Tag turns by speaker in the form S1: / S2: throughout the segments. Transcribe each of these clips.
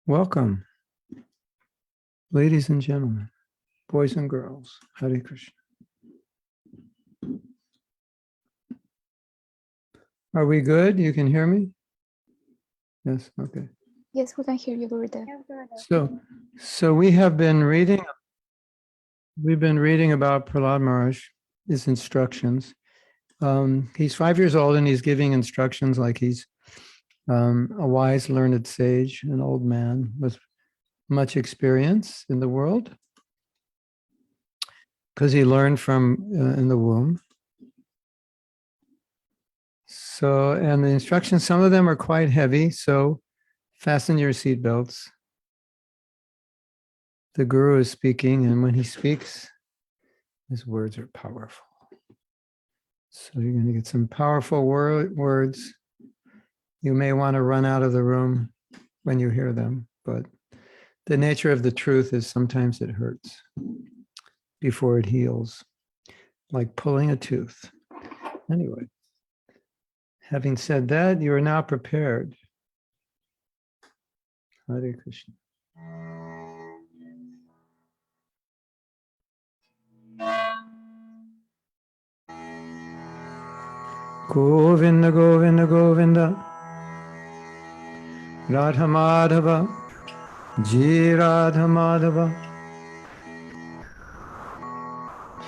S1: Welcome, ladies and gentlemen, boys and girls. Hare Krishna. Are we good? You can hear me? Yes, okay.
S2: Yes, we can hear you, Gurudev.
S1: So we've been reading about Prahlad Maharaj, his instructions. He's 5 years old and he's giving instructions like he's a wise, learned sage, an old man with much experience in the world because he learned from in the womb. So, and the instructions, some of them are quite heavy, so fasten your seatbelts. The Guru is speaking, and when he speaks, his words are powerful. So you're going to get some powerful words. You may want to run out of the room when you hear them, but the nature of the truth is sometimes it hurts before it heals, like pulling a tooth. Anyway, having said that, you are now prepared. Hare Krishna. Govinda, Govinda, Govinda, Radha Madhava, Ji Radha Madhava,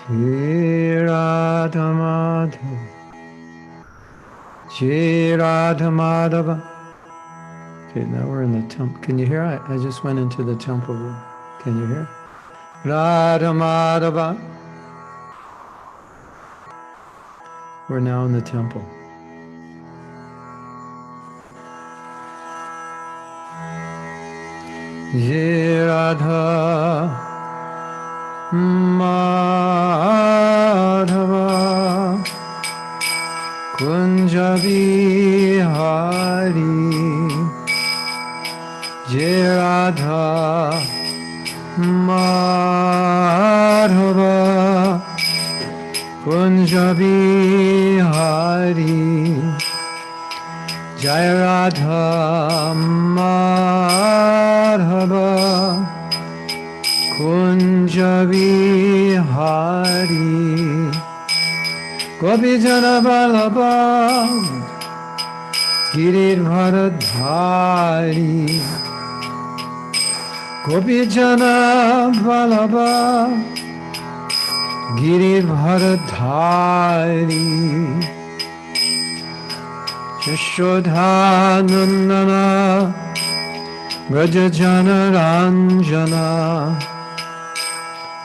S1: Ji Radha Madhava, Ji Radha Madhava. Okay, now we're in the temple. Can you hear? I just went into the temple room. Can you hear? Radha Madhava. We're now in the temple. Ji Radha Madhava Kunja Vihari Ji Radha Madhava Kunja Vihari Jai Radha Madhava Kunja Vihari Gopijana Vallabha Giridharadhari Gopijana Vallabha Giridharadhari Yashodhanandana Vrajajana Ranjana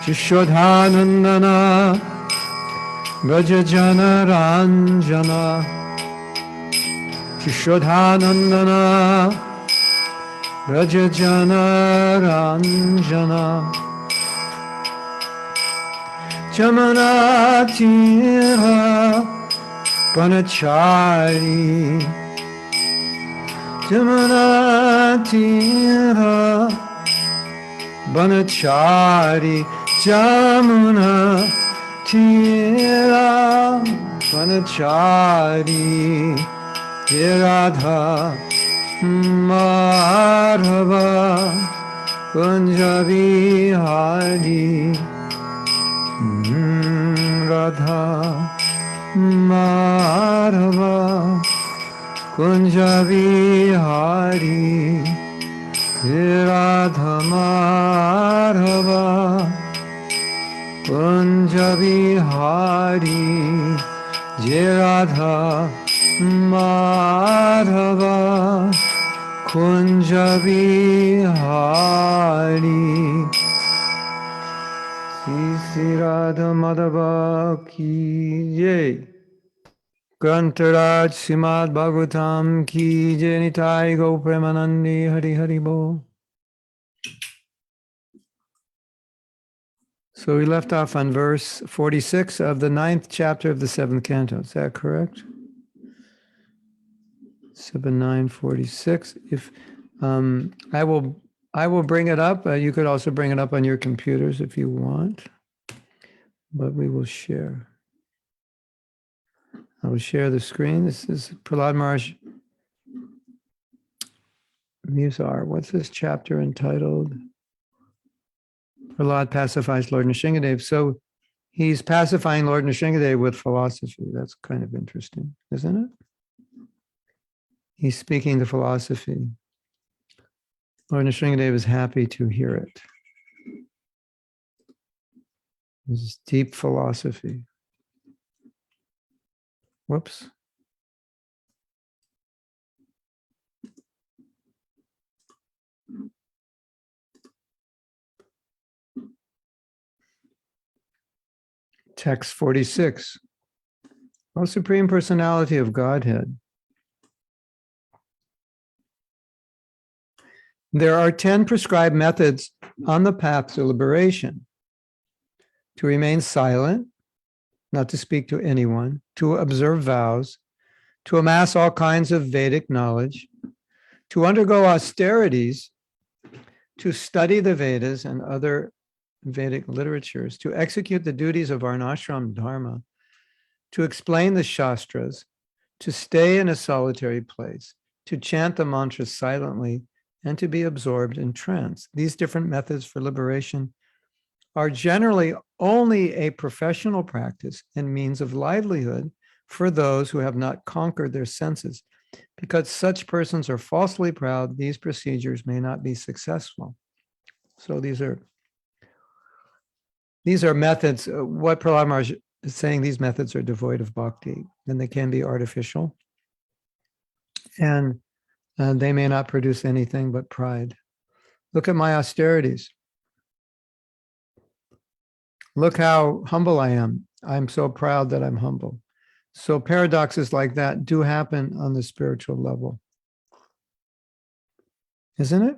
S1: Yashodhanandana Vrajajana Ranjana Yashodhanandana Vrajajana Ranjana Jamana Tira Panachari Jamana Tira Banachari Jamuna Tira Banachari Radha Madhava Kunja Vihari Radha Madhava Kunja Vihari Radha Madhava Kunja Vihari Jai Radha Madhava Kunja Vihari Sri Radha Madhava Ki Jai Grantaraj Srimad Bhagavatam Ki Jai Nitai Go Premanandi Hari Hari Bo. So we left off on verse 46 of the 9th chapter of the 7th canto. Is that correct? 7:9:46. If I will bring it up. You could also bring it up on your computers if you want, but we will share. I will share the screen. This is Prahlad Maharaj These are, what's this chapter entitled? Prahlad pacifies Lord Narsimhadev. So he's pacifying Lord Narsimhadev with philosophy. That's kind of interesting, isn't it? He's speaking the philosophy. Lord Narsimhadev is happy to hear it. This is deep philosophy. Whoops. Text 46. O Supreme Personality of Godhead. There are 10 prescribed methods on the path to liberation. To remain silent, not to speak to anyone, to observe vows, to amass all kinds of Vedic knowledge, to undergo austerities, to study the Vedas and other Vedic literatures, to execute the duties of Varnashram Dharma, to explain the Shastras, to stay in a solitary place, to chant the mantras silently, and to be absorbed in trance. These different methods for liberation are generally only a professional practice and means of livelihood for those who have not conquered their senses. Because such persons are falsely proud, these procedures may not be successful. So these are methods. What Prahlad Maharaj is saying, these methods are devoid of bhakti, and they can be artificial. And they may not produce anything but pride. Look at my austerities. Look how humble I am. I'm so proud that I'm humble. So paradoxes like that do happen on the spiritual level. Isn't it?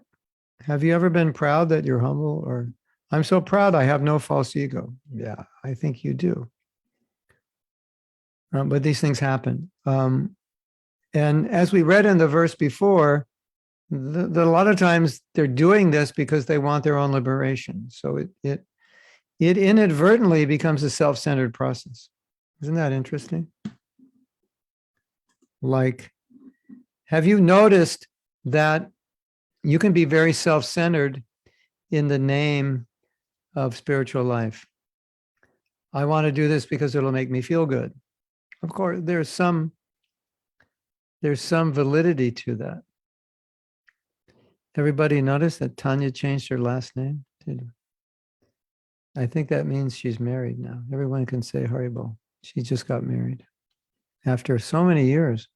S1: Have you ever been proud that you're humble? Or, I'm so proud I have no false ego. Yeah, I think you do. But these things happen. And as we read in the verse before, a lot of times they're doing this because they want their own liberation. So it inadvertently becomes a self-centered process. Isn't that interesting? Like, have you noticed that you can be very self-centered in the name of spiritual life? I want to do this because it'll make me feel good. Of course, there's some validity to that. Everybody notice that Tanya changed her last name? I think that means she's married now. Everyone can say Haribol. She just got married after so many years.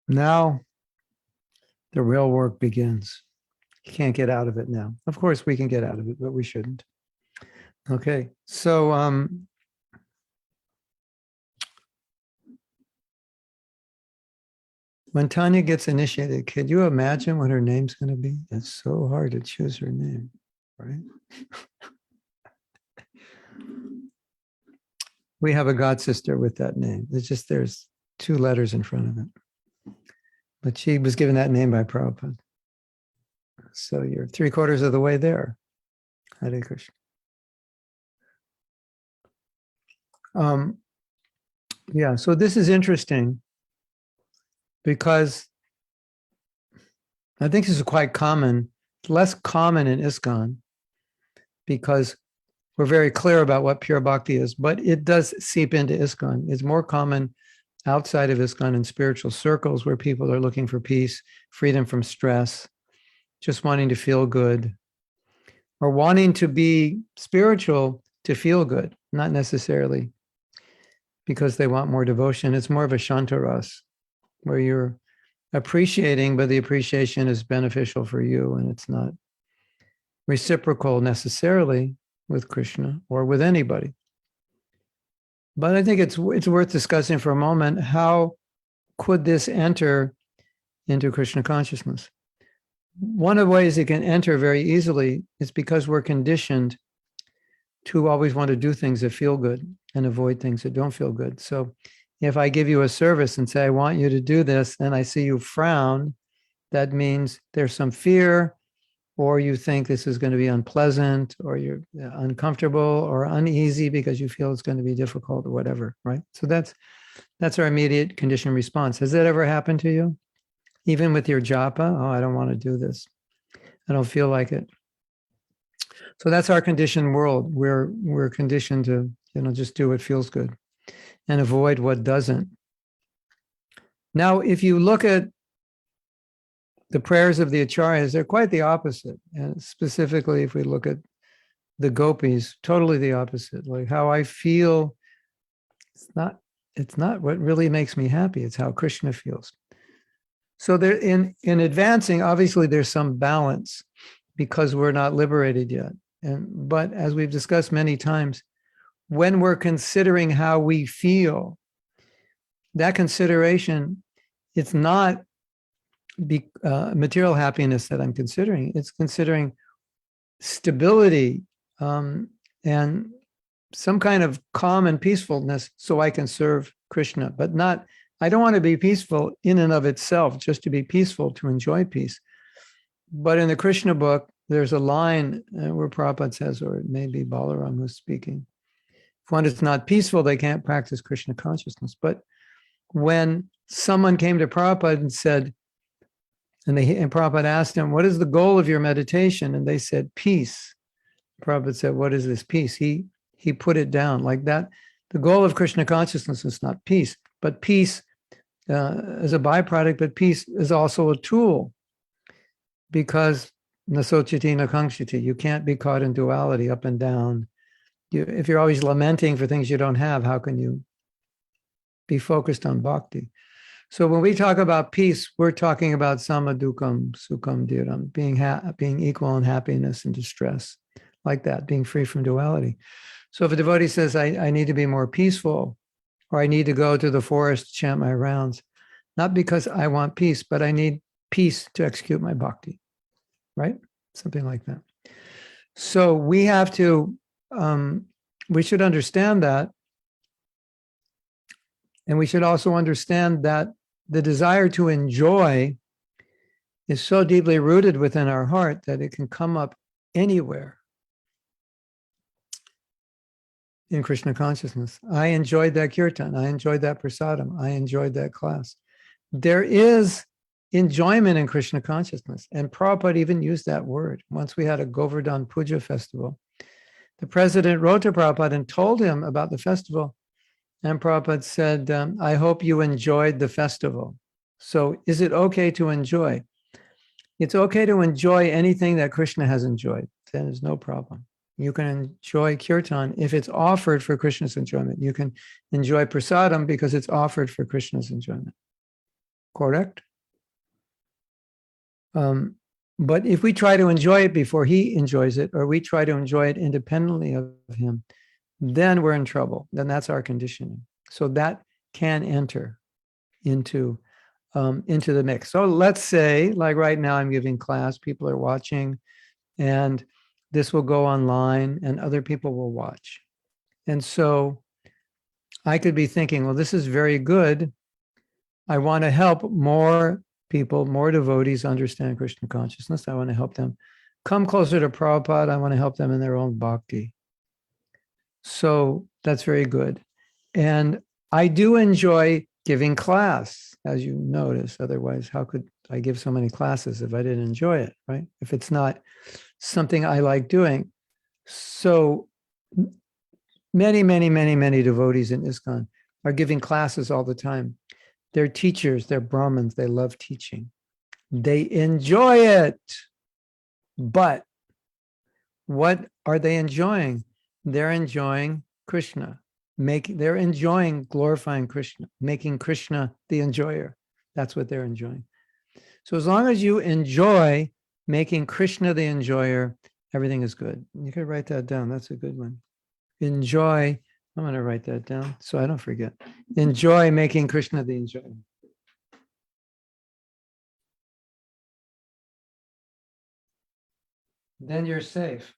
S1: Now the real work begins. You can't get out of it now. Of course we can get out of it, but we shouldn't. Okay, so when Tanya gets initiated, can you imagine what her name's going to be? It's so hard to choose her name, right? We have a god sister with that name. It's just there's 2 letters in front of it. But she was given that name by Prabhupada. So you're 3/4 of the way there. Hare Krishna. Yeah, so this is interesting because I think this is quite common, less common in ISKCON because we're very clear about what pure bhakti is, but it does seep into ISKCON. It's more common outside of ISKCON in spiritual circles where people are looking for peace, freedom from stress, just wanting to feel good, or wanting to be spiritual to feel good, not necessarily because they want more devotion. It's more of a shantaras, where you're appreciating, but the appreciation is beneficial for you, and it's not reciprocal necessarily with Krishna or with anybody. But I think it's worth discussing for a moment, how could this enter into Krishna consciousness? One of the ways it can enter very easily is because we're conditioned to always want to do things that feel good and avoid things that don't feel good. So if I give you a service and say, I want you to do this, and I see you frown, that means there's some fear, or you think this is going to be unpleasant, or you're uncomfortable or uneasy because you feel it's going to be difficult or whatever, right? So that's our immediate conditioned response. Has that ever happened to you? Even with your japa, oh, I don't want to do this. I don't feel like it. So that's our conditioned world. We're conditioned to, just do what feels good and avoid what doesn't. Now, if you look at the prayers of the acharyas, they're quite the opposite. And specifically, if we look at the gopis, totally the opposite. Like how I feel, it's not what really makes me happy. It's how Krishna feels. So there, in advancing, obviously there's some balance because we're not liberated yet. But as we've discussed many times, when we're considering how we feel, that consideration, it's not material happiness that I'm considering. It's considering stability and some kind of calm and peacefulness so I can serve Krishna, but not, I don't want to be peaceful in and of itself, just to be peaceful, to enjoy peace. But in the Krishna book, there's a line where Prabhupada says, or it may be Balaram who's speaking, if one is not peaceful, they can't practice Krishna consciousness. But when someone came to Prabhupada and said, and Prabhupada asked him, what is the goal of your meditation? And they said, peace. Prabhupada said, what is this peace? He put it down like that. The goal of Krishna consciousness is not peace, but peace is a byproduct, but peace is also a tool, because nasochiti nakangshiti, you can't be caught in duality, up and down. If you're always lamenting for things you don't have, how can you be focused on bhakti? So when we talk about peace, we're talking about samadukam, sukham, dhiram, being equal in happiness and distress, like that, being free from duality. So if a devotee says, I need to be more peaceful, or I need to go to the forest to chant my rounds, not because I want peace, but I need peace to execute my bhakti, right? Something like that. So we have to, we should understand that. And we should also understand that the desire to enjoy is so deeply rooted within our heart that it can come up anywhere in Krishna consciousness. I enjoyed that kirtan. I enjoyed that prasadam. I enjoyed that class. There is enjoyment in Krishna consciousness. And Prabhupada even used that word. Once we had a Govardhan Puja festival. The president wrote to Prabhupada and told him about the festival. And Prabhupada said, I hope you enjoyed the festival. So is it okay to enjoy? It's okay to enjoy anything that Krishna has enjoyed. Then there's no problem. You can enjoy kirtan if it's offered for Krishna's enjoyment. You can enjoy prasadam because it's offered for Krishna's enjoyment. Correct? But if we try to enjoy it before he enjoys it, or we try to enjoy it independently of him, then we're in trouble. Then that's our conditioning. So that can enter into the mix. So let's say, like right now, I'm giving class, people are watching, and this will go online and other people will watch. And so I could be thinking, well, this is very good. I want to help more people, more devotees understand Krishna consciousness. I want to help them come closer to Prabhupada. I want to help them in their own bhakti. So that's very good. And I do enjoy giving class, as you notice. Otherwise, how could I give so many classes if I didn't enjoy it, right? If it's not something I like doing. So many, many, many, many devotees in ISKCON are giving classes all the time. They're teachers, they're Brahmins, they love teaching. They enjoy it. But what are they enjoying? They're enjoying Krishna. They're enjoying glorifying Krishna, making Krishna the enjoyer. That's what they're enjoying. So as long as you enjoy making Krishna the enjoyer, everything is good. You could write that down. That's a good one. Enjoy. I'm going to write that down so I don't forget. Enjoy making Krishna the enjoyer. Then you're safe.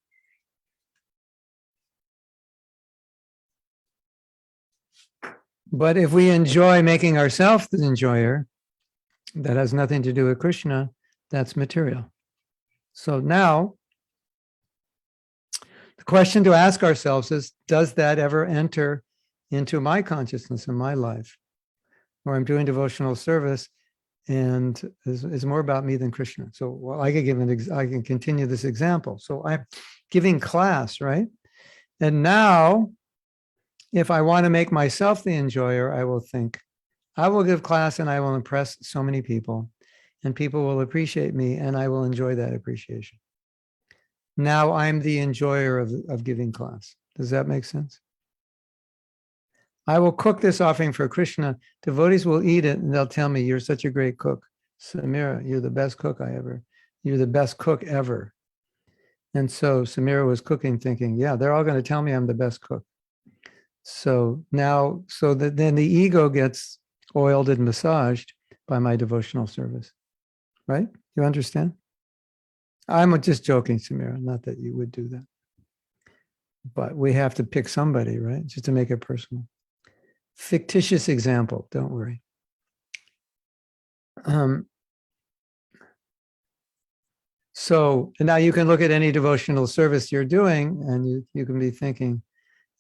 S1: But if we enjoy making ourselves the enjoyer, that has nothing to do with Krishna, that's material. So now, the question to ask ourselves is, does that ever enter into my consciousness in my life? Or I'm doing devotional service, and is more about me than Krishna. So well, I can continue this example. So I'm giving class, right? And now, if I want to make myself the enjoyer, I will think, I will give class and I will impress so many people, and people will appreciate me, and I will enjoy that appreciation. Now I'm the enjoyer of giving class. Does that make sense? I will cook this offering for Krishna. Devotees will eat it and they'll tell me, you're such a great cook. Samira, you're the best cook you're the best cook ever. And so Samira was cooking thinking, yeah, they're all going to tell me I'm the best cook. So now, so that then the ego gets oiled and massaged by my devotional service, right? You understand? I'm just joking, Samira, not that you would do that. But we have to pick somebody, right? Just to make it personal. Fictitious example, don't worry. So now you can look at any devotional service you're doing and you can be thinking,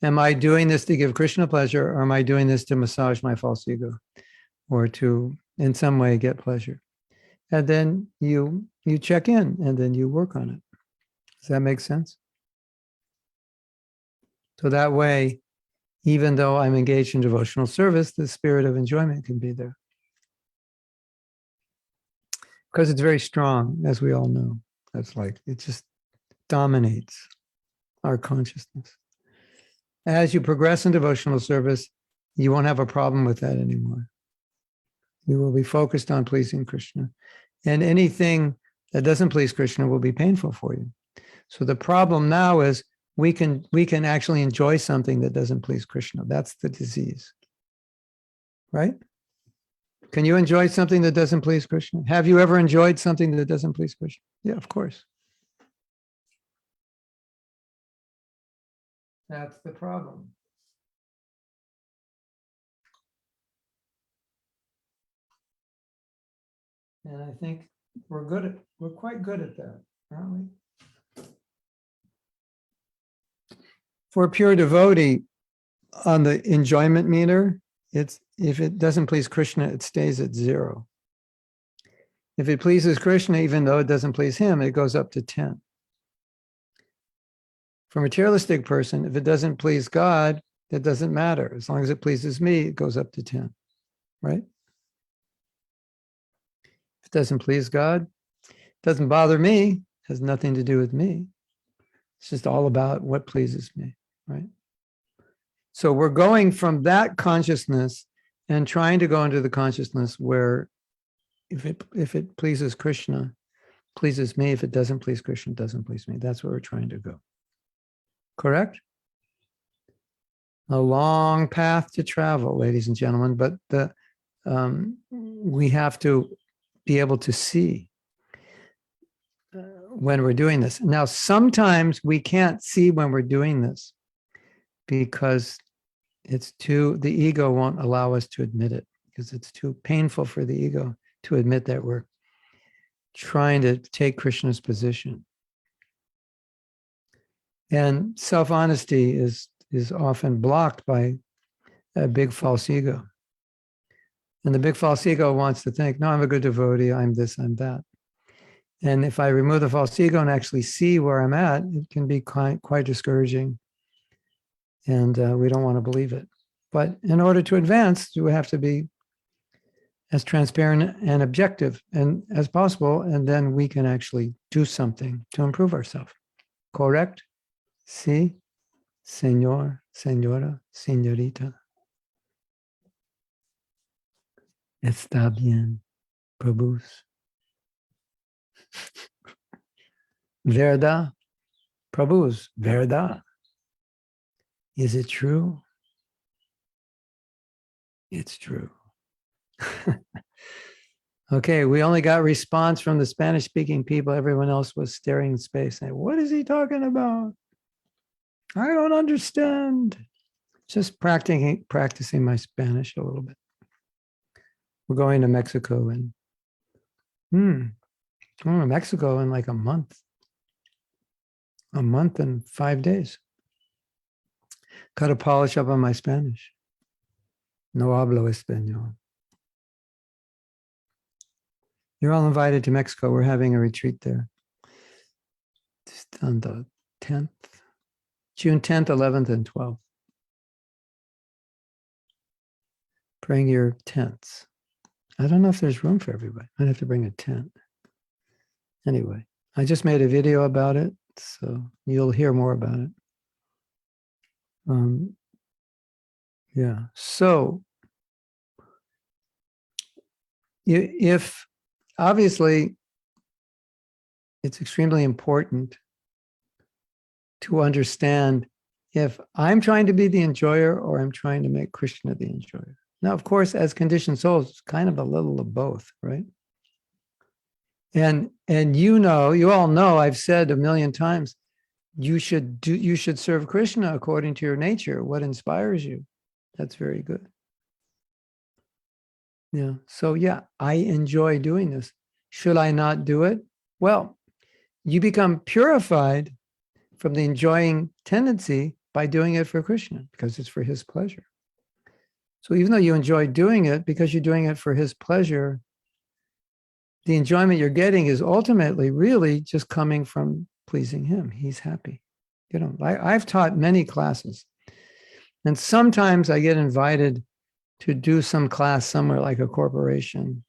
S1: am I doing this to give Krishna pleasure, or am I doing this to massage my false ego or to in some way get pleasure? And then you check in and then you work on it. Does that make sense? So that way, even though I'm engaged in devotional service, the spirit of enjoyment can be there. Because it's very strong, as we all know. That's like, it just dominates our consciousness. As you progress in devotional service, you won't have a problem with that anymore. You will be focused on pleasing Krishna. And anything that doesn't please Krishna will be painful for you. So the problem now is we can actually enjoy something that doesn't please Krishna. That's the disease. Right? Can you enjoy something that doesn't please Krishna? Have you ever enjoyed something that doesn't please Krishna? Yeah, of course. That's the problem. And I think we're quite good at that, aren't we? For a pure devotee, on the enjoyment meter, if it doesn't please Krishna, it stays at 0. If it pleases Krishna, even though it doesn't please him, it goes up to 10. For a materialistic person, if it doesn't please God, it doesn't matter. As long as it pleases me, it goes up to 10, right? If it doesn't please God, it doesn't bother me, has nothing to do with me. It's just all about what pleases me, right? So we're going from that consciousness and trying to go into the consciousness where if it pleases Krishna, pleases me. If it doesn't please Krishna, it doesn't please me. That's where we're trying to go. Correct? A long path to travel, ladies and gentlemen, but we have to be able to see when we're doing this. Now, sometimes we can't see when we're doing this because the ego won't allow us to admit it, because it's too painful for the ego to admit that we're trying to take Krishna's position. And self-honesty is often blocked by a big false ego. And the big false ego wants to think, no, I'm a good devotee, I'm this, I'm that. And if I remove the false ego and actually see where I'm at, it can be quite discouraging. And we don't want to believe it. But in order to advance, we have to be as transparent and objective and as possible, and then we can actually do something to improve ourselves. Correct? Sí, señor, señora, señorita. Está bien, Prabhus. Verdad, Prabhus, verdad. Is it true? It's true. Okay, we only got response from the Spanish-speaking people. Everyone else was staring in space saying, what is he talking about? I don't understand. Just practicing my Spanish a little bit. We're going to Mexico and Mexico in like a month and 5 days. Got to polish up on my Spanish. No hablo español. You're all invited to Mexico. We're having a retreat there. Just on the 10th, June 10th, 11th, and 12th. Bring your tents. I don't know if there's room for everybody. I'd have to bring a tent. Anyway, I just made a video about it, so you'll hear more about it. Yeah, so if obviously it's extremely important to understand if I'm trying to be the enjoyer or I'm trying to make Krishna the enjoyer. Now, of course, as conditioned souls, it's kind of a little of both, right? And you all know, I've said a million times, you should serve Krishna according to your nature, what inspires you. That's very good. Yeah. So yeah, I enjoy doing this. Should I not do it? Well, you become purified from the enjoying tendency by doing it for Krishna, because it's for his pleasure. So even though you enjoy doing it, because you're doing it for his pleasure, the enjoyment you're getting is ultimately really just coming from pleasing him. He's happy. I've taught many classes, and sometimes I get invited to do some class somewhere like a corporation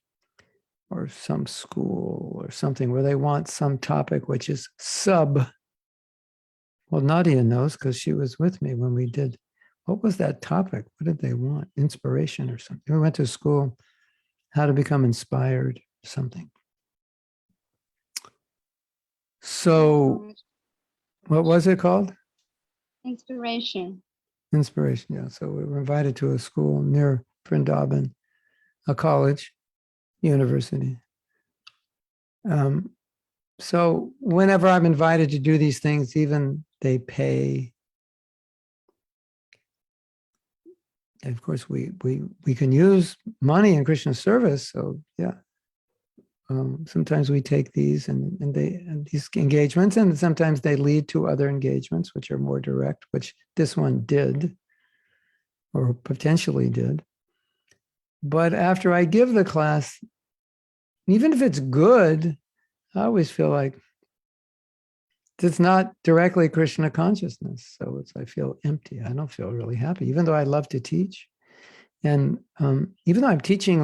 S1: or some school or something where they want some topic which is well, Nadia knows because she was with me when we did, what was that topic? What did they want? Inspiration or something. We went to school, how to become inspired, something. So what was it called?
S3: Inspiration.
S1: Inspiration, yeah. So we were invited to a school near Vrindavan, a college, university. So whenever I'm invited to do these things, even they pay. And of course, we can use money in Krishna's service. So yeah, sometimes we take these and these engagements, and sometimes they lead to other engagements which are more direct, which this one did, or potentially did. But after I give the class, even if it's good, I always feel like it's not directly Krishna consciousness. So I feel empty. I don't feel really happy, even though I love to teach. And even though I'm teaching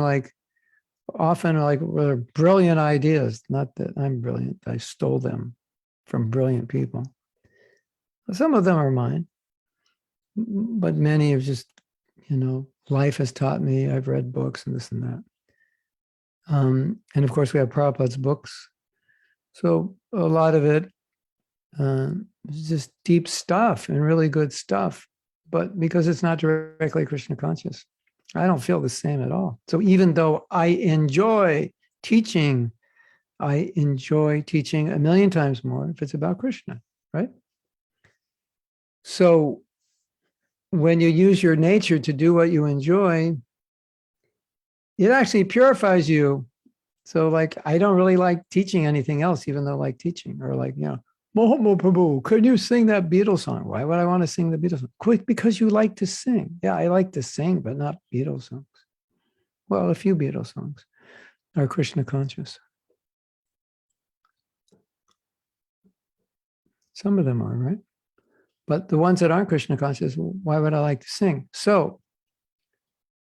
S1: often brilliant ideas, not that I'm brilliant, I stole them from brilliant people. Some of them are mine, but many have just, life has taught me. I've read books and this and that. And of course, we have Prabhupada's books. So a lot of it is just deep stuff and really good stuff. But because it's not directly Krishna conscious, I don't feel the same at all. So even though I enjoy teaching a million times more if it's about Krishna, right? So when you use your nature to do what you enjoy, it actually purifies you. So I don't really like teaching anything else, even though I like teaching, or Mahatma Prabhu, could you sing that Beatles song? Why would I want to sing the Beatles song? Quick, because you like to sing. Yeah, I like to sing, but not Beatles songs. Well, a few Beatles songs are Krishna conscious. Some of them are, right? But the ones that aren't Krishna conscious, why would I like to sing? So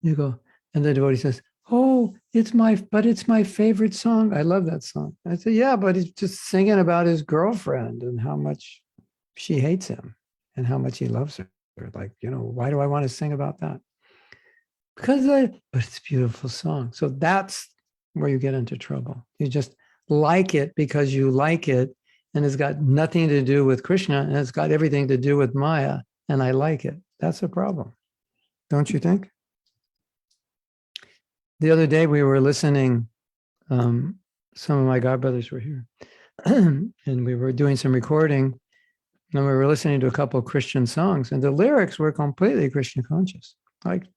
S1: you go, and the devotee says, oh, it's my favorite song. I love that song. I say, yeah, but he's just singing about his girlfriend and how much she hates him and how much he loves her. Why do I want to sing about that? But it's a beautiful song. So that's where you get into trouble. You just like it because you like it, and it's got nothing to do with Krishna, and it's got everything to do with Maya, and I like it. That's a problem. Don't you think? The other day we were listening, some of my godbrothers were here, and we were doing some recording, and we were listening to a couple of Christian songs, and the lyrics were completely Krishna conscious,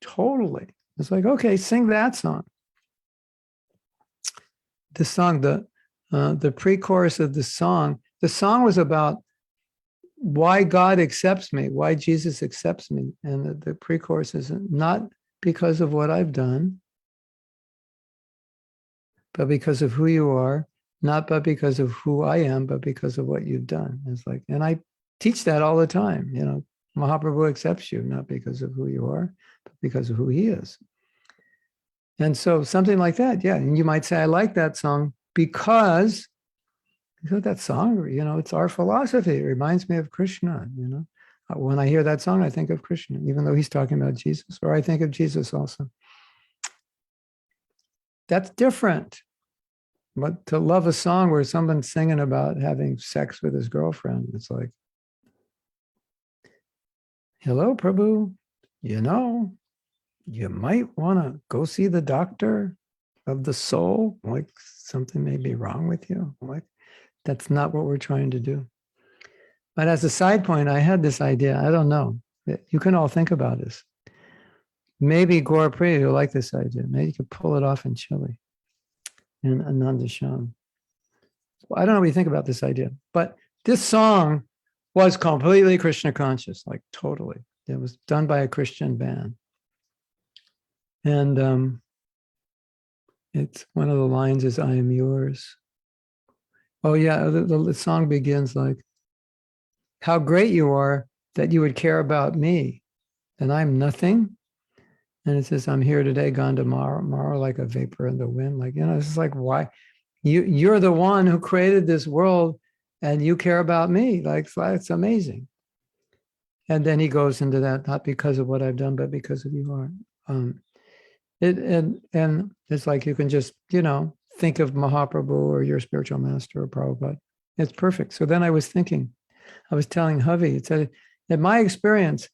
S1: totally. It's okay, sing that song. The song, the pre-chorus of the song was about why God accepts me, why Jesus accepts me, and the pre-chorus is not because of what I've done, but because of who you are, not but because of who I am, but because of what you've done. It's like, and I teach that all the time. Mahaprabhu accepts you, not because of who you are, but because of who he is. And so something like that, yeah. And you might say, I like that song because that song, it's our philosophy. It reminds me of Krishna, When I hear that song, I think of Krishna, even though he's talking about Jesus, or I think of Jesus also. That's different. But to love a song where someone's singing about having sex with his girlfriend, it's like, hello, Prabhu, you might want to go see the doctor of the soul. Like something may be wrong with you. Like that's not what we're trying to do. But as a side point, I had this idea. I don't know. You can all think about this. Maybe Gaurapriya will like this idea. Maybe you could pull it off in Chile, in Ananda Sham. Well, I don't know what you think about this idea, but this song was completely Krishna conscious, like totally. It was done by a Christian band. And it's one of the lines is, I am yours. Oh yeah, the song begins like, how great you are that you would care about me, and I'm nothing. And it says, I'm here today, gone tomorrow, like a vapor in the wind. Like, it's like, why? You're the one who created this world and you care about me. Like, it's amazing. And then he goes into that, not because of what I've done, but because of you are. And it's like you can just, think of Mahaprabhu or your spiritual master or Prabhupada. It's perfect. So then I was thinking, I was telling Havi, it said, in my experience,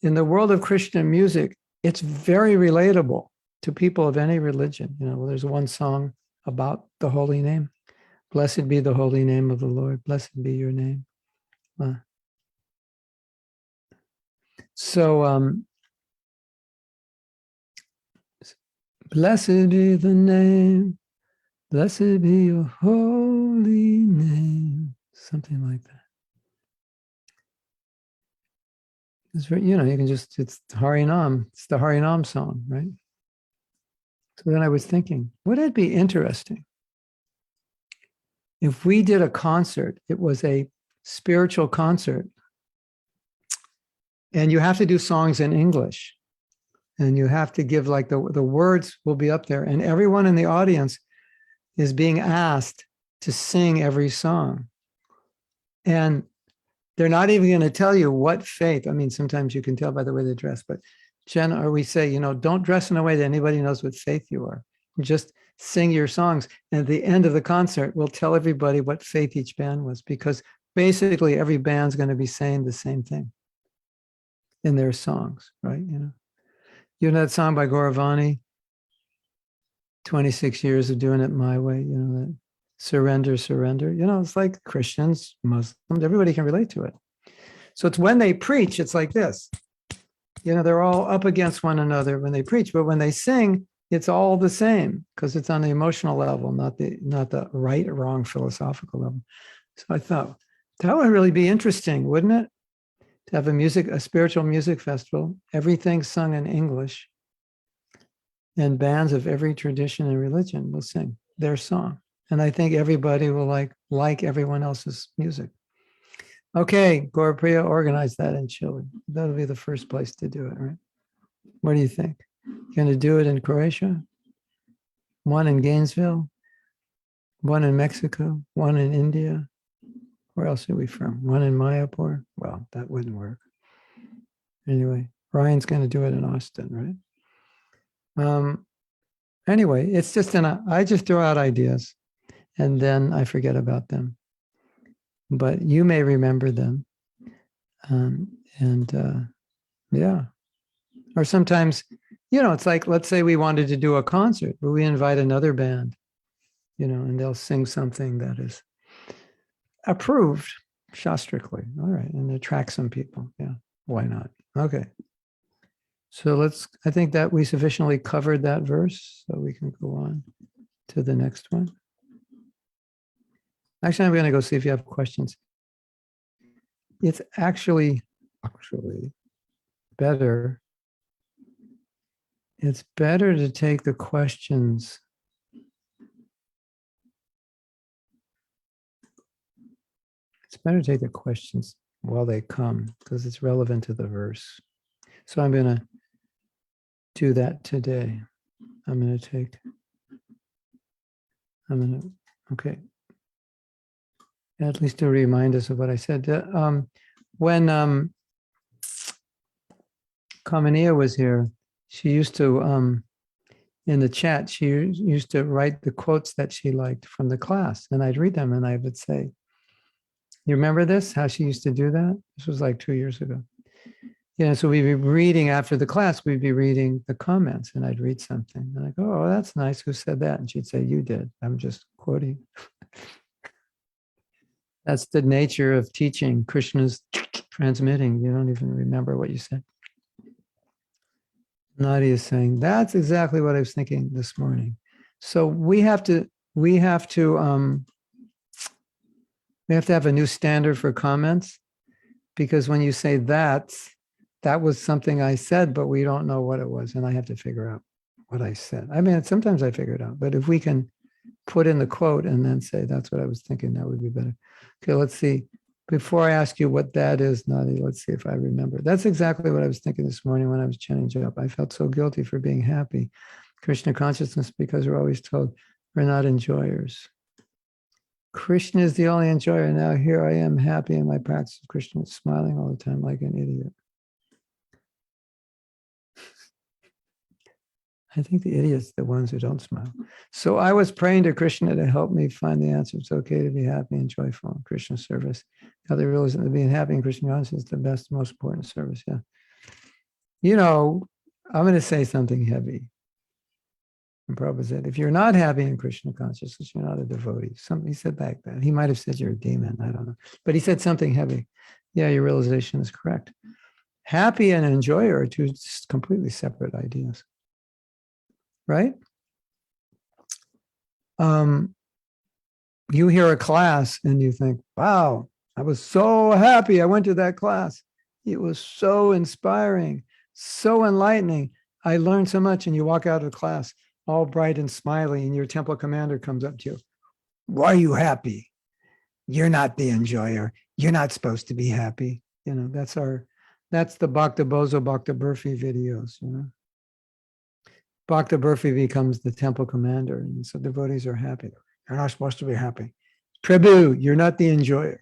S1: in the world of Christian music, it's very relatable to people of any religion. There's one song about the holy name. Blessed be the holy name of the Lord. Blessed be your name. So, blessed be the name. Blessed be your holy name. Something like that. It's very, you can just, it's Harinam. It's the Harinam song, right? So then I was thinking, wouldn't it be interesting if we did a concert? It was a spiritual concert. And you have to do songs in English. And you have to give like the words will be up there. And everyone in the audience is being asked to sing every song. And they're not even going to tell you what faith. I mean, sometimes you can tell by the way they dress, but or we say, don't dress in a way that anybody knows what faith you are. Just sing your songs. And at the end of the concert, we'll tell everybody what faith each band was, because basically every band's going to be saying the same thing in their songs, right? You know that song by Gauravani, 26 years of doing it my way, that surrender, surrender. It's like Christians, Muslims, everybody can relate to it. So it's when they preach, it's like this. They're all up against one another when they preach, but when they sing, it's all the same because it's on the emotional level, not the right or wrong philosophical level. So I thought that would really be interesting, wouldn't it? To have a spiritual music festival, everything sung in English, and bands of every tradition and religion will sing their song. And I think everybody will like everyone else's music. Okay, Gaurapriya organized that in Chile. That'll be the first place to do it, right? What do you think? Going to do it in Croatia? One in Gainesville? One in Mexico? One in India? Where else are we from? One in Mayapur? Well, that wouldn't work. Anyway, Ryan's going to do it in Austin, right? Anyway, it's just I just throw out ideas and then I forget about them. But you may remember them. Yeah. Or sometimes, it's like, let's say we wanted to do a concert, but we invite another band, and they'll sing something that is approved shastrically. All right. And attract some people. Yeah. Why not? Okay. So I think that we sufficiently covered that verse, so we can go on to the next one. Actually, I'm going to go see if you have questions. It's actually better. It's better to take the questions It's better to take the questions while they come because it's relevant to the verse. So I'm going to do that today. Okay. At least to remind us of what I said. When Kamania was here, she used to, in the chat, she used to write the quotes that she liked from the class, and I'd read them and I would say, you remember this, how she used to do that? This was like 2 years ago. Yeah, so we'd be reading after the class, we'd be reading the comments and I'd read something. And I go, oh, that's nice. Who said that? And she'd say, you did. I'm just quoting. That's the nature of teaching. Krishna's transmitting. You don't even remember what you said. Nadia is saying, that's exactly what I was thinking this morning. So we have to have a new standard for comments, because when you say that was something I said, but we don't know what it was. And I have to figure out what I said. I mean, sometimes I figure it out, but if we can put in the quote and then say, that's what I was thinking, that would be better. Okay, let's see. Before I ask you what that is, Nadia, let's see if I remember. That's exactly what I was thinking this morning when I was chanting up. I felt so guilty for being happy. Krishna consciousness, because we're always told we're not enjoyers. Krishna is the only enjoyer. Now here I am happy in my practice of Krishna, smiling all the time like an idiot. I think the idiots are the ones who don't smile. So I was praying to Krishna to help me find the answer. It's okay to be happy and joyful in Krishna service. Now they realize that being happy in Krishna consciousness is the best, most important service. Yeah. You know, I'm going to say something heavy. And Prabhupada said, if you're not happy in Krishna consciousness, you're not a devotee. He said back then. He might have said you're a demon. I don't know. But he said something heavy. Yeah, your realization is correct. Happy and enjoyer are two completely separate ideas. Right? You hear a class and you think, wow, I was so happy I went to that class. It was so inspiring, so enlightening. I learned so much. And you walk out of the class all bright and smiley, and your temple commander comes up to you. Why are you happy? You're not the enjoyer. You're not supposed to be happy. You know, that's the Bhakta Bozo, Bhakta Burfi videos, you know. Bhakta Burfi becomes the temple commander, and so devotees are happy. You're not supposed to be happy. Prabhu, you're not the enjoyer.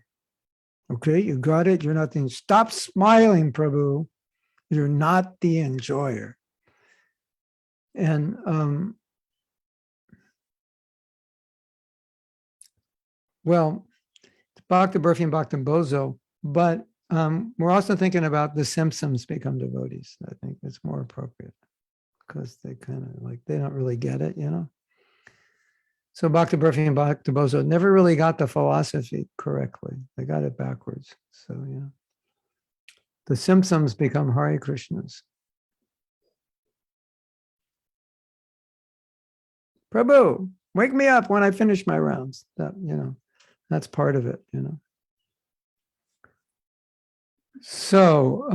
S1: Okay, you got it? You're not the, stop smiling, Prabhu. You're not the enjoyer. And well, Bhakta Burfi and Bhakta Bozo, but we're also thinking about the Simpsons become devotees. I think it's more appropriate because they kind of like, they don't really get it, you know? So Bhakta Burfi and Bhakta Bozo never really got the philosophy correctly. They got it backwards. So, yeah. The Simpsons become Hare Krishnas. Prabhu, wake me up when I finish my rounds. That, you know, that's part of it, you know. So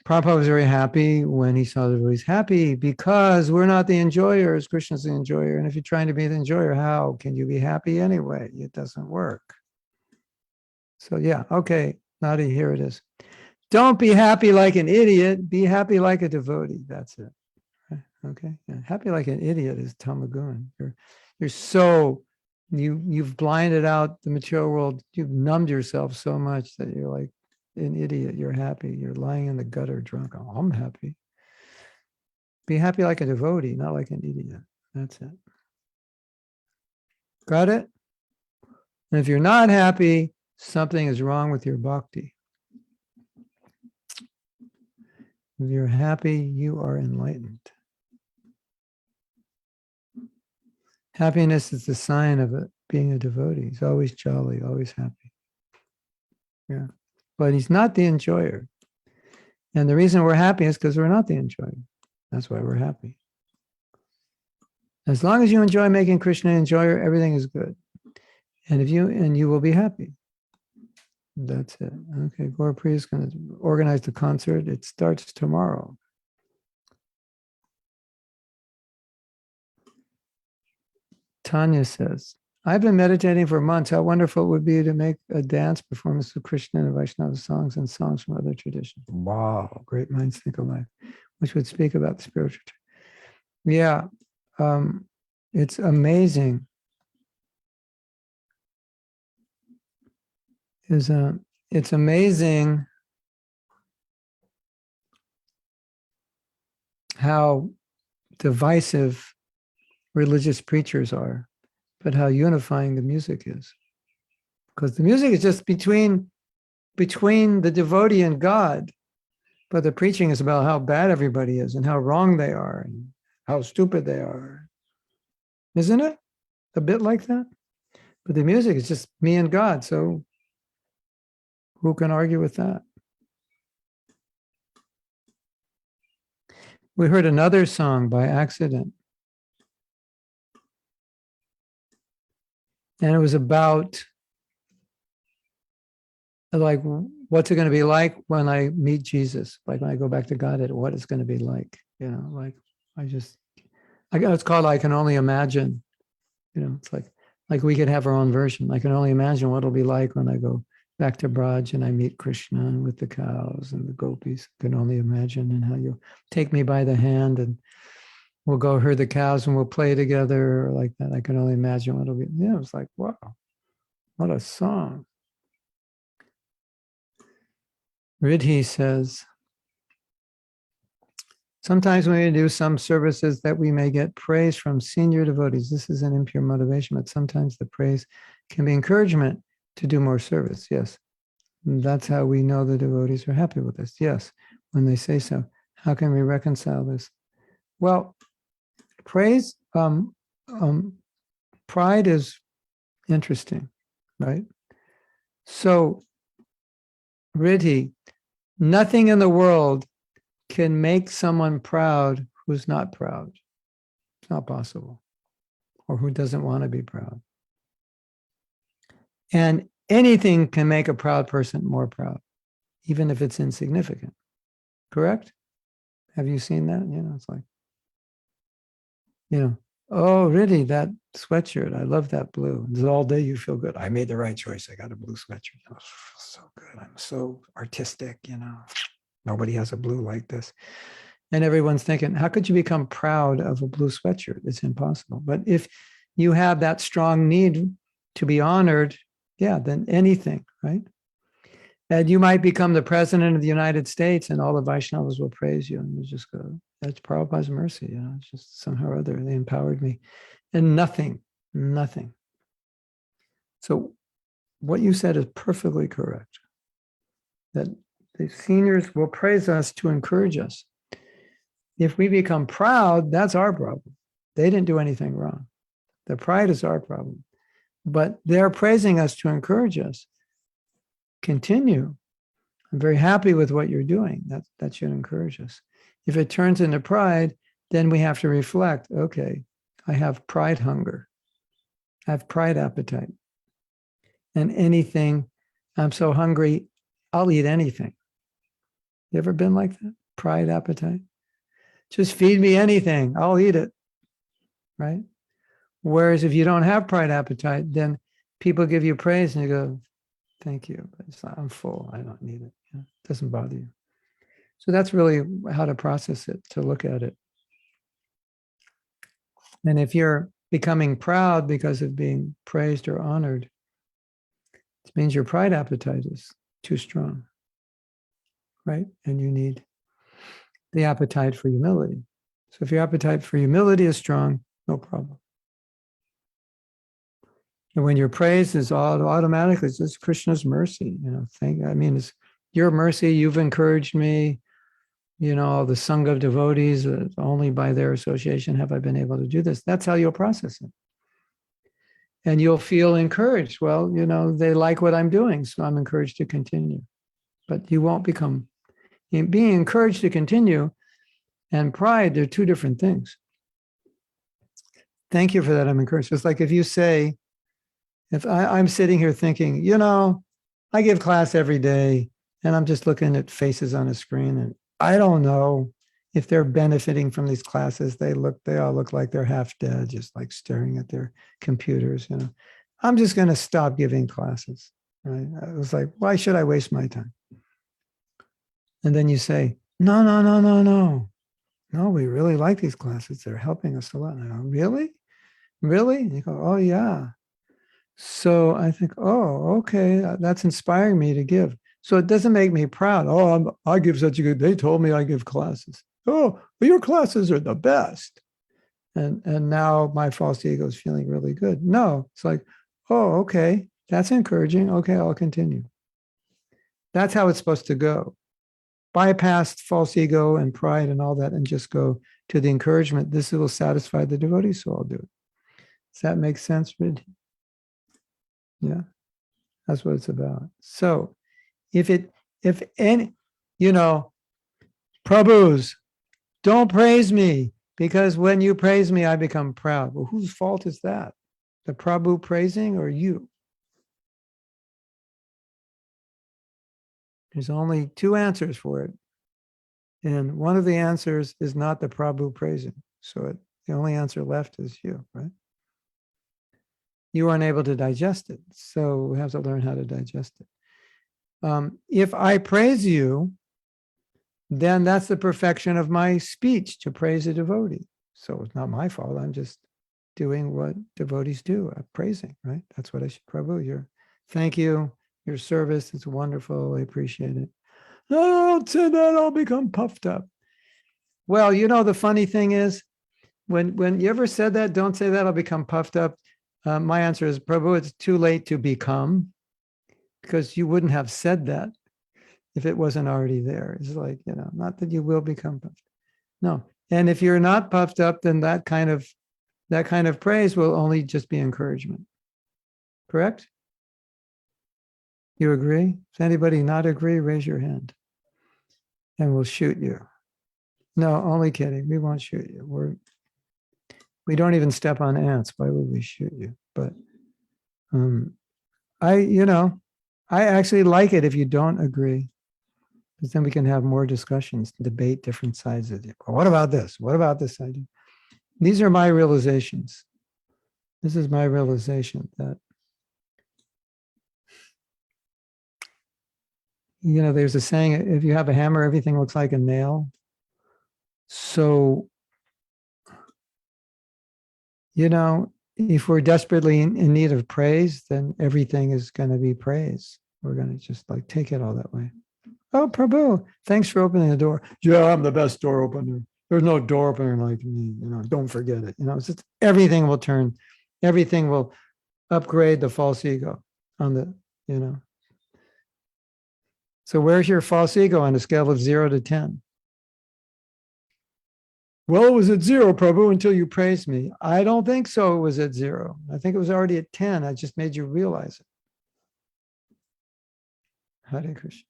S1: Prabhupada was very happy when he saw the devotees happy because we're not the enjoyers. Krishna's the enjoyer. And if you're trying to be the enjoyer, how can you be happy anyway? It doesn't work. So yeah, okay, Nadi, here it is. Don't be happy like an idiot. Be happy like a devotee. That's it. Okay. Yeah. Happy like an idiot is tamagun. You're so you've blinded out the material world. You've numbed yourself so much that you're like an idiot. You're happy. You're lying in the gutter drunk. Oh, I'm happy. Be happy like a devotee, not like an idiot. That's it. Got it? And if you're not happy, something is wrong with your bhakti. If you're happy, you are enlightened. Happiness is the sign of it, being a devotee. He's always jolly, always happy. Yeah. But he's not the enjoyer. And the reason we're happy is because we're not the enjoyer. That's why we're happy. As long as you enjoy making Krishna an enjoyer, everything is good. And you will be happy. That's it. Okay, Gaura Priya is going to organize the concert. It starts tomorrow. Tanya says, I've been meditating for months. How wonderful it would be to make a dance performance of Krishna and Vaishnava songs and songs from other traditions. Wow, great minds think alike, which would speak about the spiritual. Yeah, it's amazing. It's amazing how divisive religious preachers are, but how unifying the music is. Because the music is just between the devotee and God, but the preaching is about how bad everybody is and how wrong they are and how stupid they are. Isn't it a bit like that? But the music is just me and God, so who can argue with that? We heard another song by accident. And it was about, like, what's it going to be like when I meet Jesus? Like when I go back to God, what it's going to be like? You know, like it's called I Can Only Imagine. You know, it's like we could have our own version. I can only imagine what it'll be like when I go back to Braj and I meet Krishna and with the cows and the gopis. I can only imagine, and how you'll take me by the hand and we'll go herd the cows and we'll play together like that. I can only imagine what it'll be. Yeah, it was like, wow, what a song. Ridhi says, sometimes when we do some services that we may get praise from senior devotees. This is an impure motivation, but sometimes the praise can be encouragement to do more service. Yes. That's how we know the devotees are happy with us. Yes. When they say so. How can we reconcile this? Well, praise, pride is interesting, right? So, Ridhi, nothing in the world can make someone proud who's not proud. It's not possible. Or who doesn't want to be proud. And anything can make a proud person more proud, even if it's insignificant. Correct? Have you seen that? You know, it's like, you know, oh, really, that sweatshirt. I love that blue. All day you feel good. I made the right choice. I got a blue sweatshirt. Oh, so good. I'm so artistic, you know. Nobody has a blue like this. And everyone's thinking, how could you become proud of a blue sweatshirt? It's impossible. But if you have that strong need to be honored, yeah, then anything, right? And you might become the president of the United States and all the Vaishnavas will praise you. And you just go, that's Prabhupada's mercy. You know, it's just somehow or other, they empowered me. And nothing. So what you said is perfectly correct. That the seniors will praise us to encourage us. If we become proud, that's our problem. They didn't do anything wrong. The pride is our problem. But they're praising us to encourage us. Continue. I'm very happy with what you're doing. That should encourage us. If it turns into pride, then we have to reflect, okay, I have pride hunger. I have pride appetite. And anything, I'm so hungry, I'll eat anything. You ever been like that? Pride appetite? Just feed me anything, I'll eat it, right? Whereas if you don't have pride appetite, then people give you praise and you go, thank you, but it's not, I'm full, I don't need it. You know, it doesn't bother you. So that's really how to process it, to look at it. And if you're becoming proud because of being praised or honored, it means your pride appetite is too strong, right? And you need the appetite for humility. So if your appetite for humility is strong, no problem. And when your praise is automatically, it's just Krishna's mercy, you know, it's your mercy, you've encouraged me, you know, the Sangha of devotees, only by their association have I been able to do this. That's how you'll process it. And you'll feel encouraged. Well, you know, they like what I'm doing, so I'm encouraged to continue. But you won't become, being encouraged to continue and pride, they're two different things. Thank you for that, I'm encouraged. It's like if you say, if I'm sitting here thinking, you know, I give class every day and I'm just looking at faces on a screen and I don't know if they're benefiting from these classes, they all look like they're half dead, just like staring at their computers, I'm just going to stop giving classes. Right? I was like, why should I waste my time? And then you say, no, no, no, no, no. No, we really like these classes. They're helping us a lot. And I go, really? Really? And you go, oh, yeah. So I think, oh, okay, that's inspiring me to give. So it doesn't make me proud. Oh, I give such a good, they told me I give classes. Oh, well, your classes are the best. And now my false ego is feeling really good. No, it's like, oh, okay, that's encouraging. Okay, I'll continue. That's how it's supposed to go. Bypass false ego and pride and all that and just go to the encouragement. This will satisfy the devotee, so I'll do it. Does that make sense, Rid? Yeah, that's what it's about. So if any, Prabhus, don't praise me because when you praise me, I become proud. Well, whose fault is that? The Prabhu praising or you? There's only two answers for it. And one of the answers is not the Prabhu praising. So the only answer left is you, right? You aren't able to digest it. So we have to learn how to digest it. If I praise you, then that's the perfection of my speech to praise a devotee. So it's not my fault. I'm just doing what devotees do. I'm praising, right? That's what I should, Prabhu, thank you. Your service is wonderful. I appreciate it. No, don't say that. I'll become puffed up. Well, the funny thing is, when you ever said that, don't say that, I'll become puffed up. My answer is, Prabhu, it's too late to become, because you wouldn't have said that if it wasn't already there. It's like, not that you will become puffed. No. And if you're not puffed up, then that kind of praise will only just be encouragement. Correct? You agree? Does anybody not agree? Raise your hand. And we'll shoot you. No, only kidding. We won't shoot you. We don't even step on ants. Why would we shoot you? But I actually like it if you don't agree, because then we can have more discussions, debate different sides of it. Well, what about this? What about this idea? These are my realizations. This is my realization that, there's a saying, if you have a hammer, everything looks like a nail. So, if we're desperately in need of praise, then everything is going to be praise. We're going to just take it all that way. Oh, Prabhu, thanks for opening the door. Yeah, I'm the best door opener. There's no door opener like me. Don't forget it. It's just everything will upgrade the false ego on the. So where's your false ego on a scale of 0 to 10? Well, it was at 0, Prabhu, until you praised me. I don't think so. It was at 0. I think it was already at 10. I just made you realize it. Hare Krishna.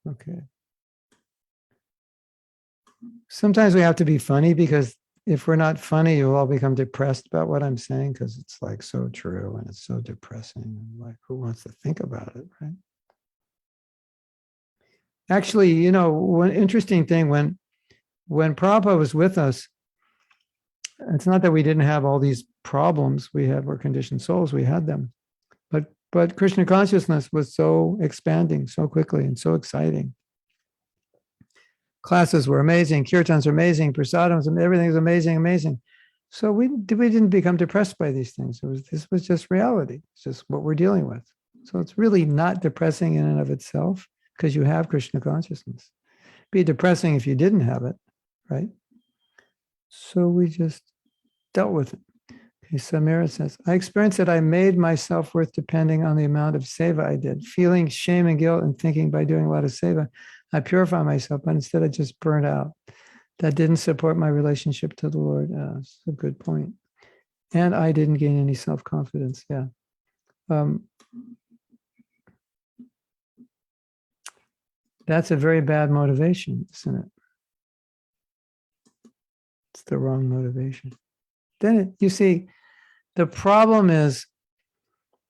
S1: Okay. Sometimes we have to be funny, because if we're not funny, you'll all become depressed about what I'm saying, because it's so true and it's so depressing. And who wants to think about it, right? Actually, one interesting thing, when Prabhupada was with us, it's not that we didn't have all these problems. We're conditioned souls, we had them. But Krishna consciousness was so expanding so quickly and so exciting. Classes were amazing, kirtans were amazing, prasadams, and everything was amazing. So we didn't become depressed by these things. This was just reality. It's just what we're dealing with. So it's really not depressing in and of itself, because you have Krishna consciousness. It'd be depressing if you didn't have it, right? So we just dealt with it. Okay, Samira says, I experienced that I made myself worth depending on the amount of seva I did, feeling shame and guilt and thinking by doing a lot of seva, I purify myself, but instead I just burned out. That didn't support my relationship to the Lord. That's a good point. And I didn't gain any self-confidence. Yeah. That's a very bad motivation, isn't it? It's the wrong motivation. Then you see, the problem is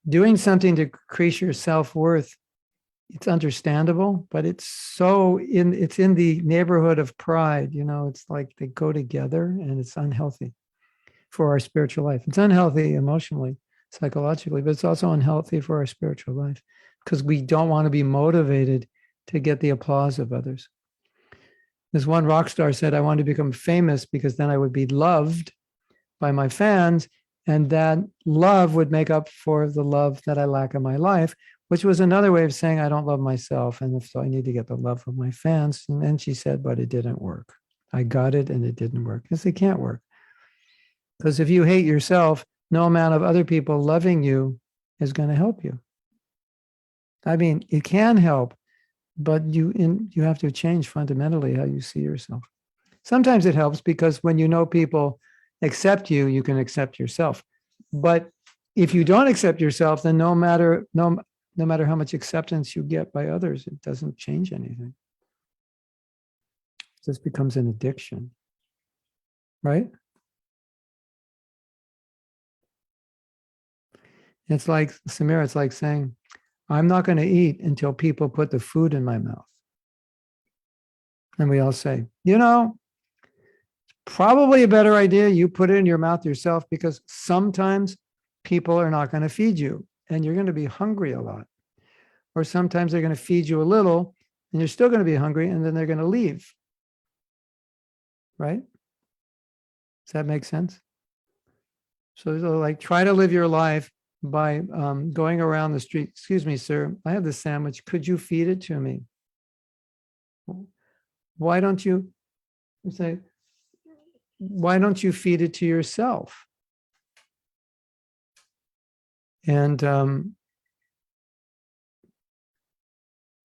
S1: doing something to increase your self-worth it's understandable, but it's in the neighborhood of pride. It's like they go together, and it's unhealthy for our spiritual life. It's unhealthy emotionally, psychologically, but it's also unhealthy for our spiritual life because we don't want to be motivated to get the applause of others. This one rock star said, I want to become famous because then I would be loved by my fans, and that love would make up for the love that I lack in my life, which was another way of saying I don't love myself, and so I need to get the love of my fans. And then she said, but it didn't work. I got it, and it didn't work. Because it can't work. Because if you hate yourself, no amount of other people loving you is going to help you. I mean, it can help, but you have to change fundamentally how you see yourself. Sometimes it helps because when you know people accept you, you can accept yourself. But if you don't accept yourself, then no matter how much acceptance you get by others, it doesn't change anything. It just becomes an addiction, right? It's like, Samira, it's like saying, I'm not going to eat until people put the food in my mouth. And we all say, probably a better idea you put it in your mouth yourself, because sometimes people are not going to feed you and you're going to be hungry a lot. Or sometimes they're going to feed you a little and you're still going to be hungry, and then they're going to leave. Right? Does that make sense? So like, try to live your life by going around the street. Excuse me, sir, I have this sandwich. Could you feed it to me? Why don't you say, why don't you feed it to yourself? And I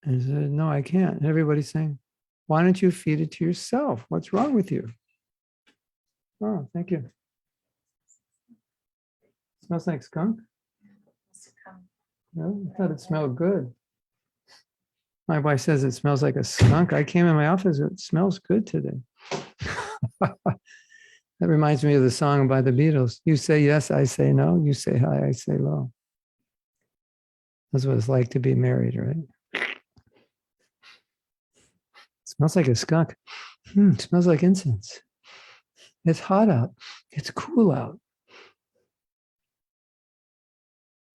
S1: said, no, I can't. And everybody's saying, why don't you feed it to yourself? What's wrong with you? Oh, thank you. Smells like skunk? No, I thought it smelled good. My wife says it smells like a skunk. I came in my office, it smells good today. That reminds me of the song by the Beatles. You say yes, I say no. You say high, I say low. That's what it's like to be married, right? Smells like a skunk. Smells like incense. It's hot out. It's cool out.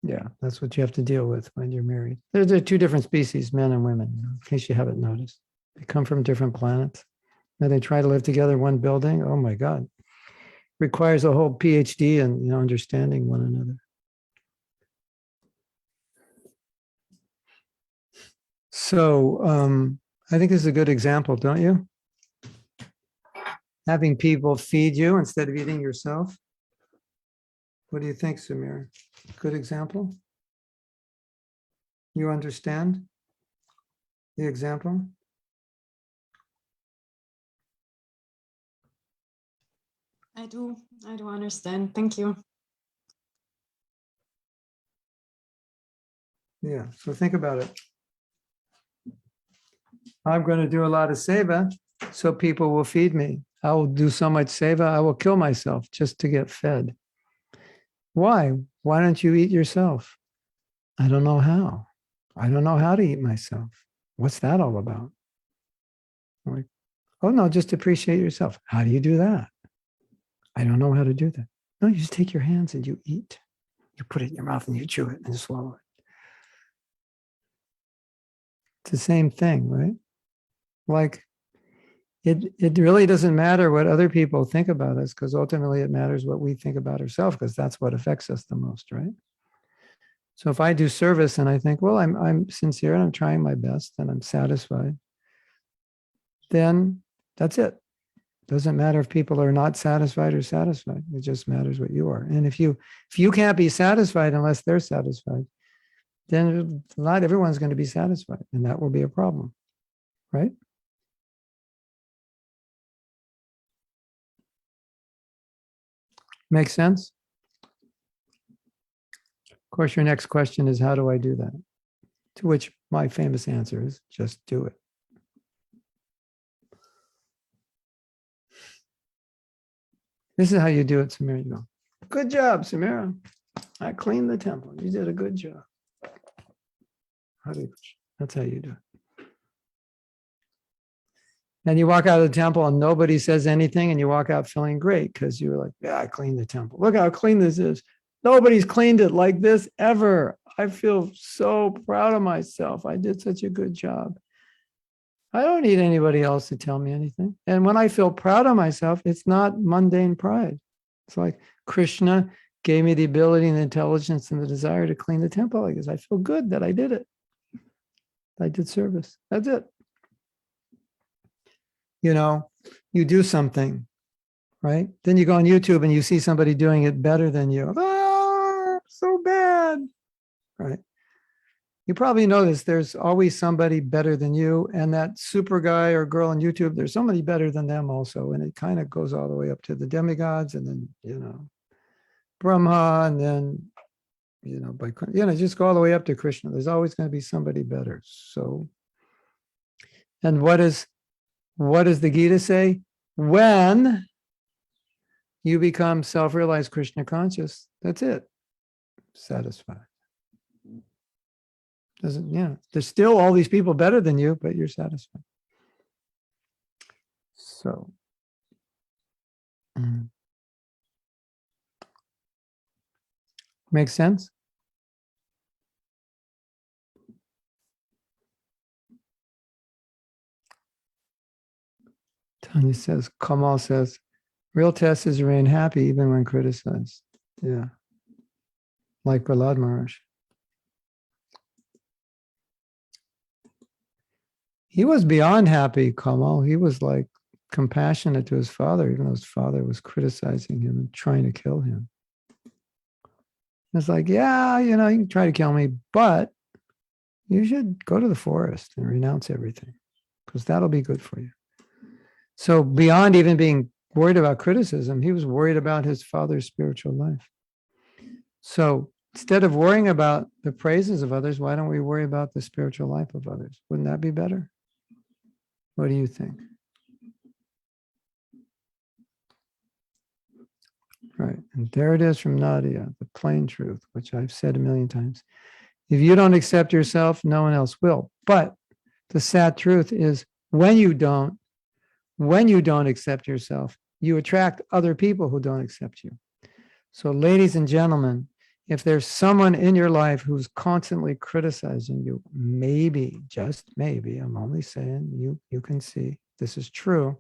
S1: Yeah, that's what you have to deal with when you're married. There are two different species, men and women, in case you haven't noticed. They come from different planets. And they try to live together in one building. Oh my God. Requires a whole PhD in understanding one another. So I think this is a good example, don't you? Having people feed you instead of eating yourself. What do you think, Samir? Good example? You understand the example?
S4: I do understand. Thank you.
S1: Yeah, so think about it. I'm going to do a lot of seva so people will feed me. I will do so much seva, I will kill myself just to get fed. Why? Why don't you eat yourself? I don't know how. I don't know how to eat myself. What's that all about? I'm like, oh no, just appreciate yourself. How do you do that? I don't know how to do that. No, you just take your hands and you eat. You put it in your mouth and you chew it and swallow it. It's the same thing, right? Like, it really doesn't matter what other people think about us, because ultimately it matters what we think about ourselves, because that's what affects us the most, right? So if I do service and I think, well, I'm sincere and I'm trying my best and I'm satisfied, then that's it. Doesn't matter if people are not satisfied or satisfied. It just matters what you are. And if you can't be satisfied unless they're satisfied, then not everyone's going to be satisfied, and that will be a problem, right? Make sense? Of course, your next question is, how do I do that? To which my famous answer is, just do it. This is how you do it, Samira. You go, good job, Samira. I cleaned the temple. You did a good job. Hare Krishna. That's how you do it. And you walk out of the temple and nobody says anything, and you walk out feeling great because you were like, yeah, I cleaned the temple. Look how clean this is. Nobody's cleaned it like this ever. I feel so proud of myself. I did such a good job. I don't need anybody else to tell me anything. And when I feel proud of myself, it's not mundane pride. It's like Krishna gave me the ability and the intelligence and the desire to clean the temple like this. I feel good that I did it. I did service. That's it. You know, you do something, right? Then you go on YouTube and you see somebody doing it better than you. Ah, so bad, right? You probably notice there's always somebody better than you, and that super guy or girl on YouTube, there's somebody better than them also, and it kind of goes all the way up to the demigods, and then, you know, Brahma, and then, you know, just go all the way up to Krishna. There's always going to be somebody better. So, and what does the Gita say? When you become self-realized Krishna conscious, that's it. Satisfied. Doesn't, there's still all these people better than you, but you're satisfied. So, makes sense? Tanya says, Kamal says, real test is remain happy even when criticized. Yeah. Like Prahlad Maharaj. He was beyond happy, Kamal. He was like compassionate to his father, even though his father was criticizing him and trying to kill him. It's like, yeah, you can try to kill me, but you should go to the forest and renounce everything, because that'll be good for you. So beyond even being worried about criticism, he was worried about his father's spiritual life. So instead of worrying about the praises of others, why don't we worry about the spiritual life of others? Wouldn't that be better? What do you think? Right. And there it is from Nadia, the plain truth, which I've said a million times. If you don't accept yourself, no one else will. But the sad truth is when you don't accept yourself, you attract other people who don't accept you. So ladies and gentlemen, if there's someone in your life who's constantly criticizing you, maybe, just maybe, I'm only saying you can see this is true.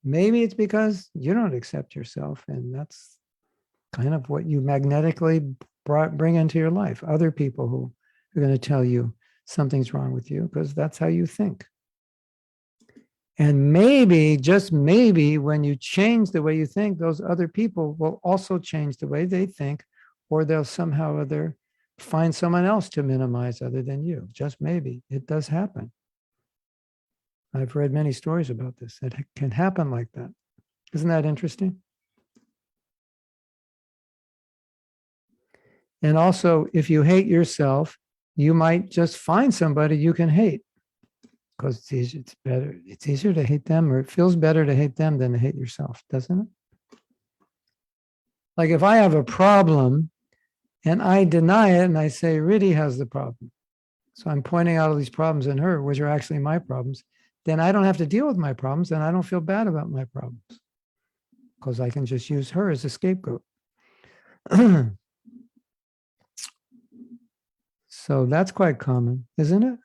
S1: Maybe it's because you don't accept yourself, and that's kind of what you magnetically bring into your life. Other people who are going to tell you something's wrong with you because that's how you think. And maybe, just maybe, when you change the way you think, those other people will also change the way they think, or they'll somehow or other find someone else to minimize other than you. Just maybe. It does happen. I've read many stories about this. It can happen like that. Isn't that interesting? And also, if you hate yourself, you might just find somebody you can hate, because it's better. It's easier to hate them, or it feels better to hate them than to hate yourself, doesn't it? Like if I have a problem and I deny it and I say, Riddhi has the problem, so I'm pointing out all these problems in her, which are actually my problems, then I don't have to deal with my problems, and I don't feel bad about my problems, because I can just use her as a scapegoat. So that's quite common, isn't it?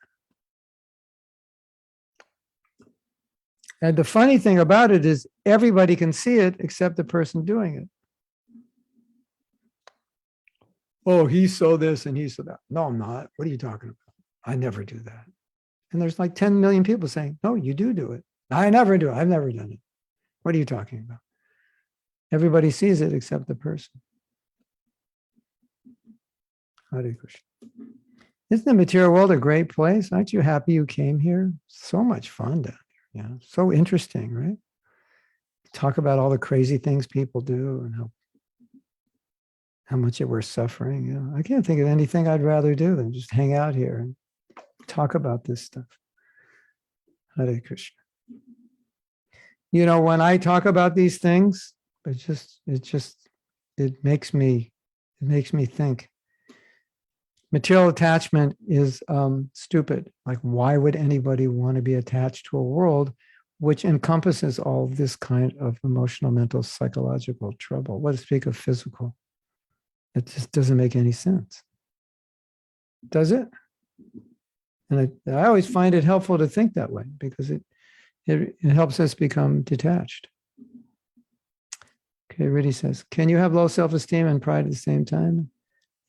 S1: And the funny thing about it is everybody can see it except the person doing it. Oh, he saw this and he saw that. No, I'm not. What are you talking about? I never do that. And there's like 10 million people saying, no, you do it. I never do it. I've never done it. What are you talking about? Everybody sees it except the person. Hare Krishna. Isn't the material world a great place? Aren't you happy you came here? So much fun down here. Yeah, so interesting, right? Talk about all the crazy things people do and how much we're suffering. You know, I can't think of anything I'd rather do than just hang out here and talk about this stuff. Hare Krishna. You know, when I talk about these things, it makes me think. Material attachment is stupid. Like, why would anybody want to be attached to a world which encompasses all this kind of emotional, mental, psychological trouble? What to speak of physical? It just doesn't make any sense. Does it? And I always find it helpful to think that way because it helps us become detached. Okay, Rudy says, can you have low self-esteem and pride at the same time?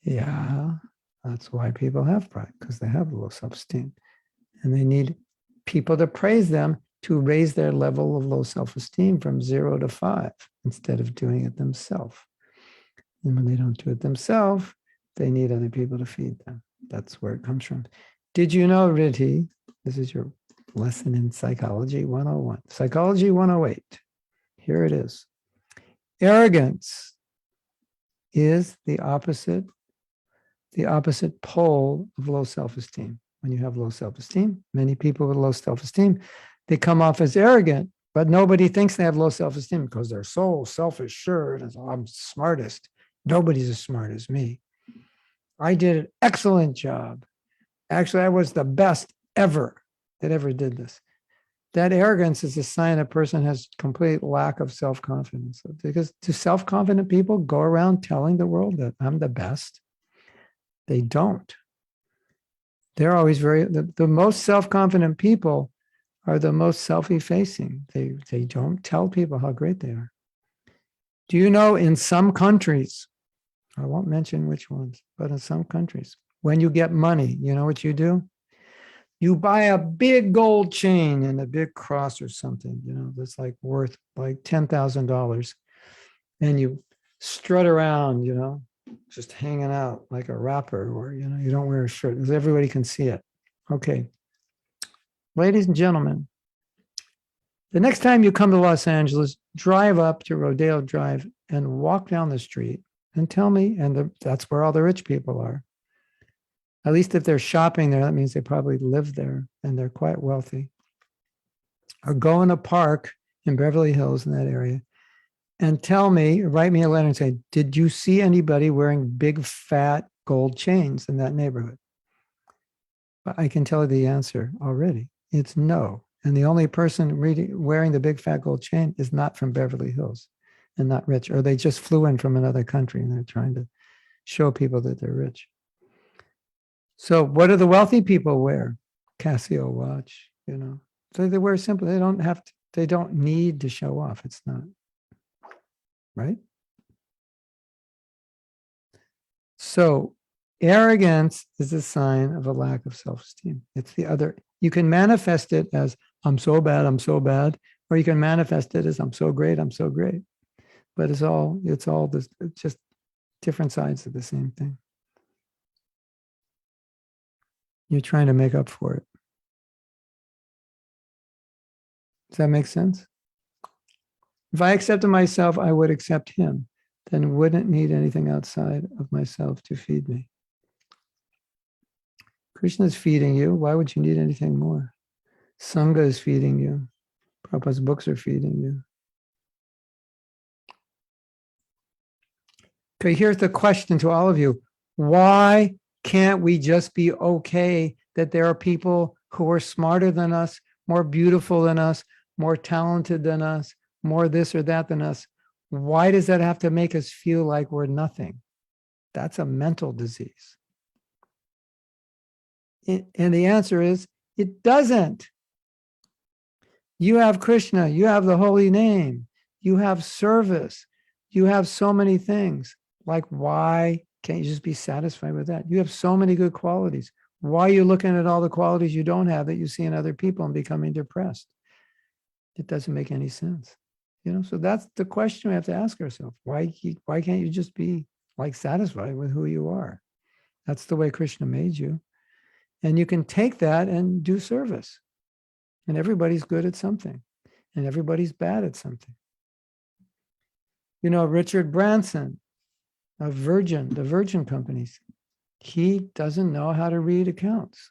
S1: Yeah, that's why people have pride, because they have low self-esteem. And they need people to praise them to raise their level of low self-esteem from 0 to 5 instead of doing it themselves. And when they don't do it themselves, they need other people to feed them. That's where it comes from. Did you know, Riddhi, this is your lesson in Psychology 101, Psychology 108. Here it is. Arrogance is the opposite pole of low self-esteem. When you have low self-esteem, many people with low self-esteem, they come off as arrogant, but nobody thinks they have low self-esteem because they're so self-assured. I'm smartest. Nobody's as smart as me. I did an excellent job. Actually, I was the best ever that ever did this. That arrogance is a sign a person has complete lack of self-confidence. Because do self-confident people go around telling the world that I'm the best? They don't. They're always the most self-confident people are the most self-effacing. They don't tell people how great they are. Do you know in some countries, I won't mention which ones, but in some countries, when you get money, you know what you do? You buy a big gold chain and a big cross or something, that's like worth like $10,000. And you strut around, just hanging out like a rapper, or, you don't wear a shirt because everybody can see it. Okay. Ladies and gentlemen, the next time you come to Los Angeles, drive up to Rodeo Drive and walk down the street and tell me, and that's where all the rich people are. At least if they're shopping there, that means they probably live there and they're quite wealthy. Or go in a park in Beverly Hills in that area and tell me, write me a letter and say, did you see anybody wearing big, fat gold chains in that neighborhood? But I can tell you the answer already. It's no. And the only person wearing the big, fat gold chain is not from Beverly Hills and not rich, or they just flew in from another country and they're trying to show people that they're rich. So what do the wealthy people wear? Casio watch, So they wear simple. They don't need to show off. It's not, right? So arrogance is a sign of a lack of self-esteem. It's the other. You can manifest it as I'm so bad, or you can manifest it as I'm so great, But it's just different sides of the same thing. You're trying to make up for it. Does that make sense? If I accepted myself, I would accept him. Then wouldn't need anything outside of myself to feed me. Krishna is feeding you. Why would you need anything more? Sangha is feeding you. Prabhupada's books are feeding you. Okay, here's the question to all of you. Why can't we just be okay that there are people who are smarter than us, more beautiful than us, more talented than us, more this or that than us? Why does that have to make us feel like we're nothing? That's a mental disease. And the answer is, it doesn't. You have Krishna, you have the holy name, you have service, you have so many things. Like, why can't you just be satisfied with that? You have so many good qualities. Why are you looking at all the qualities you don't have that you see in other people and becoming depressed? It doesn't make any sense. So that's the question we have to ask ourselves. Why can't you just be like satisfied with who you are? That's the way Krishna made you. And you can take that and do service. And everybody's good at something. And everybody's bad at something. Richard Branson of the Virgin companies, he doesn't know how to read accounts.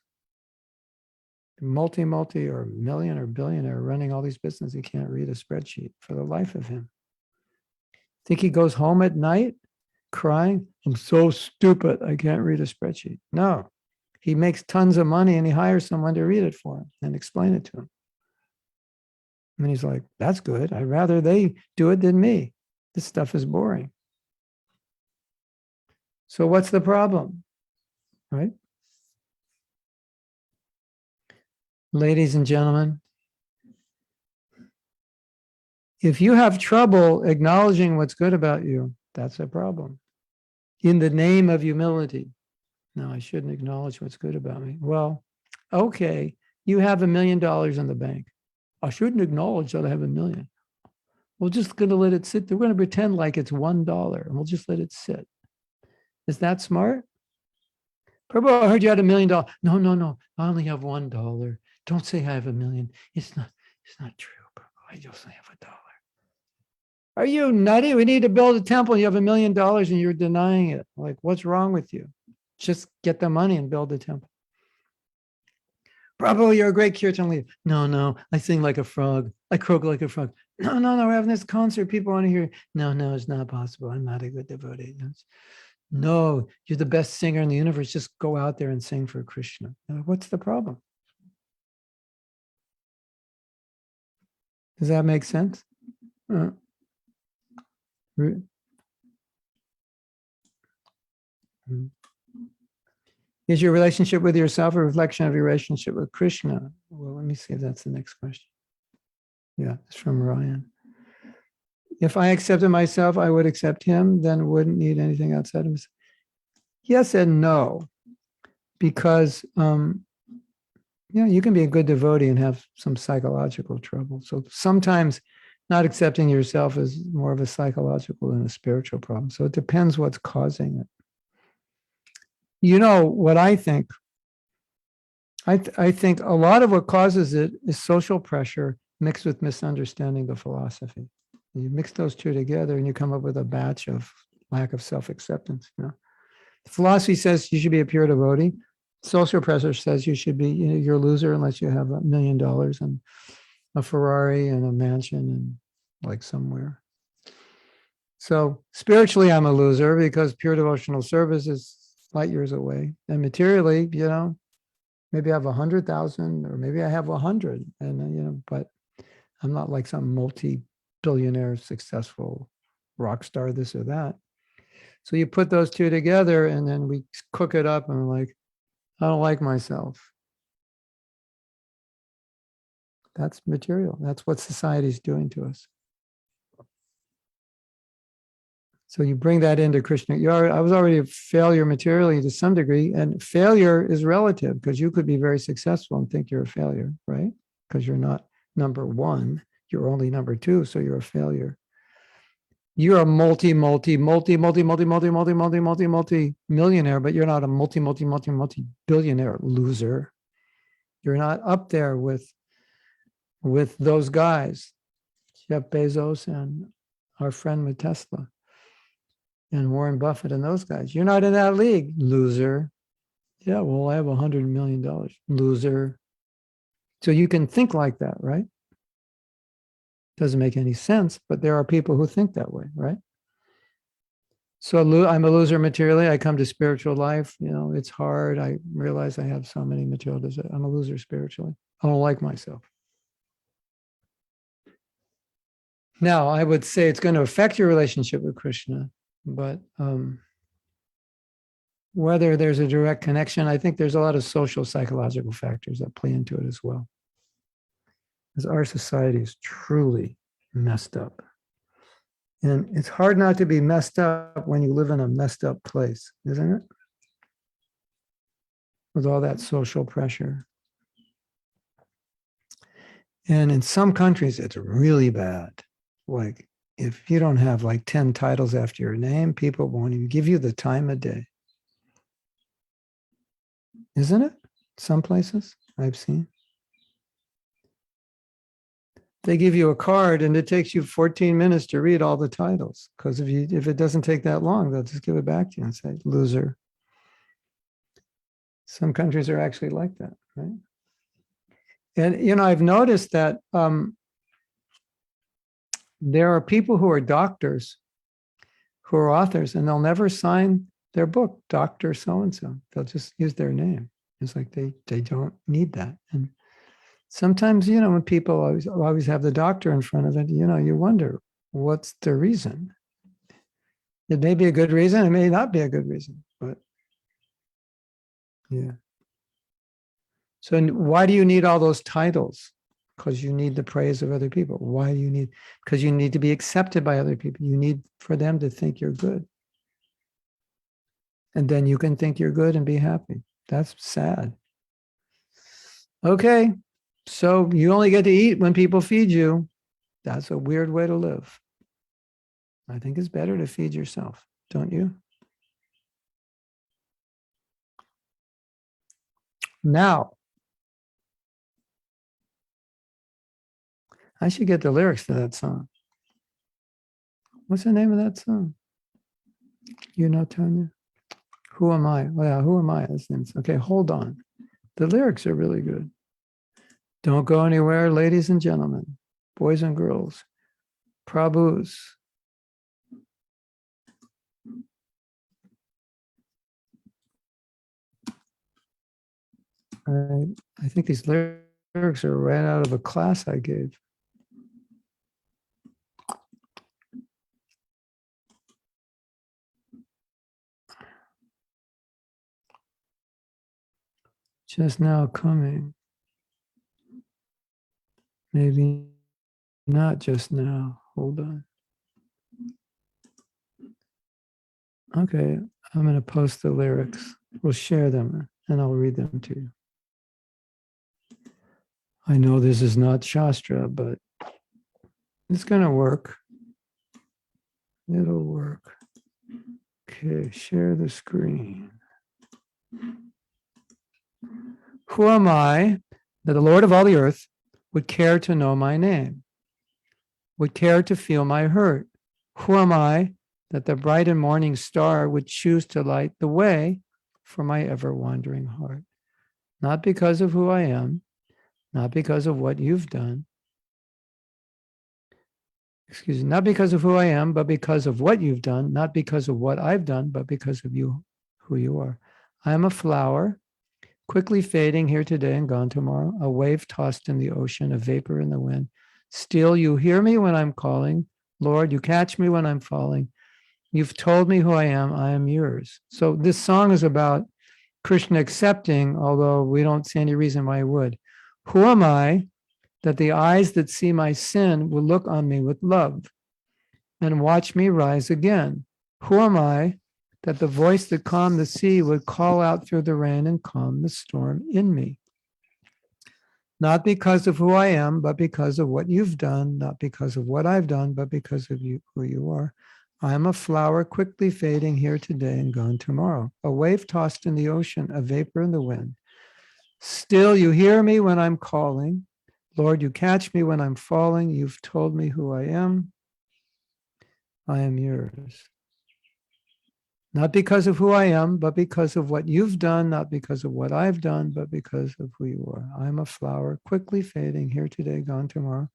S1: Multi or million or billionaire running all these businesses, he can't read a spreadsheet for the life of him. Think he goes home at night crying, I'm so stupid, I can't read a spreadsheet. No, he makes tons of money and he hires someone to read it for him and explain it to him. And he's like, that's good. I'd rather they do it than me. This stuff is boring. So what's the problem, right? Ladies and gentlemen, if you have trouble acknowledging what's good about you, that's a problem. In the name of humility. No, I shouldn't acknowledge what's good about me. Well, okay, you have $1 million in the bank. I shouldn't acknowledge that I have $1 million. We're just going to let it sit. We're going to pretend like it's $1 and we'll just let it sit. Is that smart? Prabhu, I heard you had $1 million. No, no, no. I only have $1. Don't say I have $1 million. It's not true, Prabhu. I just only have $1. Are you nutty? We need to build a temple. You have $1 million and you're denying it. Like, what's wrong with you? Just get the money and build the temple. Prabhu, you're a great kirtan leader. No, no, I sing like a frog. I croak like a frog. No, no, no, we're having this concert. People want to hear. No, no, it's not possible. I'm not a good devotee. No, you're the best singer in the universe. Just go out there and sing for Krishna. What's the problem? Does that make sense? Is your relationship with yourself a reflection of your relationship with Krishna? Well, let me see if that's the next question. Yeah, it's from Ryan. If I accepted myself, I would accept him, then wouldn't need anything outside of myself. Yes and no, because you can be a good devotee and have some psychological trouble. So sometimes not accepting yourself is more of a psychological than a spiritual problem. So it depends what's causing it. You know what I think? I think a lot of what causes it is social pressure mixed with misunderstanding the philosophy. You mix those two together and you come up with a batch of lack of self-acceptance. The philosophy says you should be a pure devotee. Social pressure says you should be, you're a loser unless you have $1 million and a Ferrari and a mansion and like somewhere. So spiritually, I'm a loser because pure devotional service is light years away. And materially, maybe I have 100,000 or maybe I have 100 and, but I'm not like some multi-billionaire successful rock star, this or that. So you put those two together and then we cook it up and we're like, I don't like myself. That's material. That's what society's doing to us. So you bring that into Krishna. I was already a failure materially to some degree, and failure is relative because you could be very successful and think you're a failure, right? Because you're not number one, you're only number two, so you're a failure. You're a multi-millionaire, but you're not a multi-billionaire loser. You're not up there with those guys, Jeff Bezos and our friend with Tesla and Warren Buffett and those guys. You're not in that league, loser. Yeah, well, I have $100 million, loser. So you can think like that, right? Doesn't make any sense, but there are people who think that way, right? So I'm a loser materially. I come to spiritual life. It's hard. I realize I have so many material desires. I'm a loser spiritually. I don't like myself. Now, I would say it's going to affect your relationship with Krishna, but whether there's a direct connection, I think there's a lot of social psychological factors that play into it as well. Because our society is truly messed up. And it's hard not to be messed up when you live in a messed up place, isn't it? With all that social pressure. And in some countries, it's really bad. Like, if you don't have like 10 titles after your name, people won't even give you the time of day. Isn't it? Some places I've seen. They give you a card and it takes you 14 minutes to read all the titles. Because if it doesn't take that long, they'll just give it back to you and say, loser. Some countries are actually like that, right? And, I've noticed that there are people who are doctors who are authors, and they'll never sign their book, Dr. So-and-so. They'll just use their name. It's like they don't need that. And sometimes, when people always have the doctor in front of it, you wonder, what's the reason? It may be a good reason, it may not be a good reason, but yeah. So why do you need all those titles? Because you need the praise of other people. Why do you need? Because you need to be accepted by other people. You need for them to think you're good. And then you can think you're good and be happy. That's sad. Okay, so you only get to eat when people feed you. That's a weird way to live. I think it's better to feed yourself, don't you? Now, I should get the lyrics to that song. What's the name of that song? Tanya? Who am I? Well, who am I? Okay, hold on. The lyrics are really good. Don't go anywhere, ladies and gentlemen, boys and girls, Prabhus. I think these lyrics are right out of a class I gave. Just now coming. Maybe not just now. Hold on. Okay, I'm going to post the lyrics. We'll share them and I'll read them to you. I know this is not Shastra, but it's going to work. It'll work. Okay, share the screen. Who am I that the Lord of all the earth would care to know my name, would care to feel my hurt? Who am I that the bright and morning star would choose to light the way for my ever-wandering heart? Not because of who I am, not because of what you've done. Excuse me, not because of who I am, but because of what you've done, not because of what I've done, but because of you, who you are. I am a flower, quickly fading here today and gone tomorrow, a wave tossed in the ocean, a vapor in the wind. Still, you hear me when I'm calling. Lord, you catch me when I'm falling. You've told me who I am yours. So this song is about Krishna accepting, although we don't see any reason why he would. Who am I that the eyes that see my sin will look on me with love and watch me rise again? Who am I that the voice that calmed the sea would call out through the rain and calm the storm in me? Not because of who I am, but because of what you've done, not because of what I've done, but because of you, who you are. I am a flower quickly fading here today and gone tomorrow, a wave tossed in the ocean, a vapor in the wind. Still, you hear me when I'm calling. Lord, you catch me when I'm falling. You've told me who I am. I am yours. Not because of who I am, but because of what you've done, not because of what I've done, but because of who you are. I'm a flower quickly fading here today, gone tomorrow.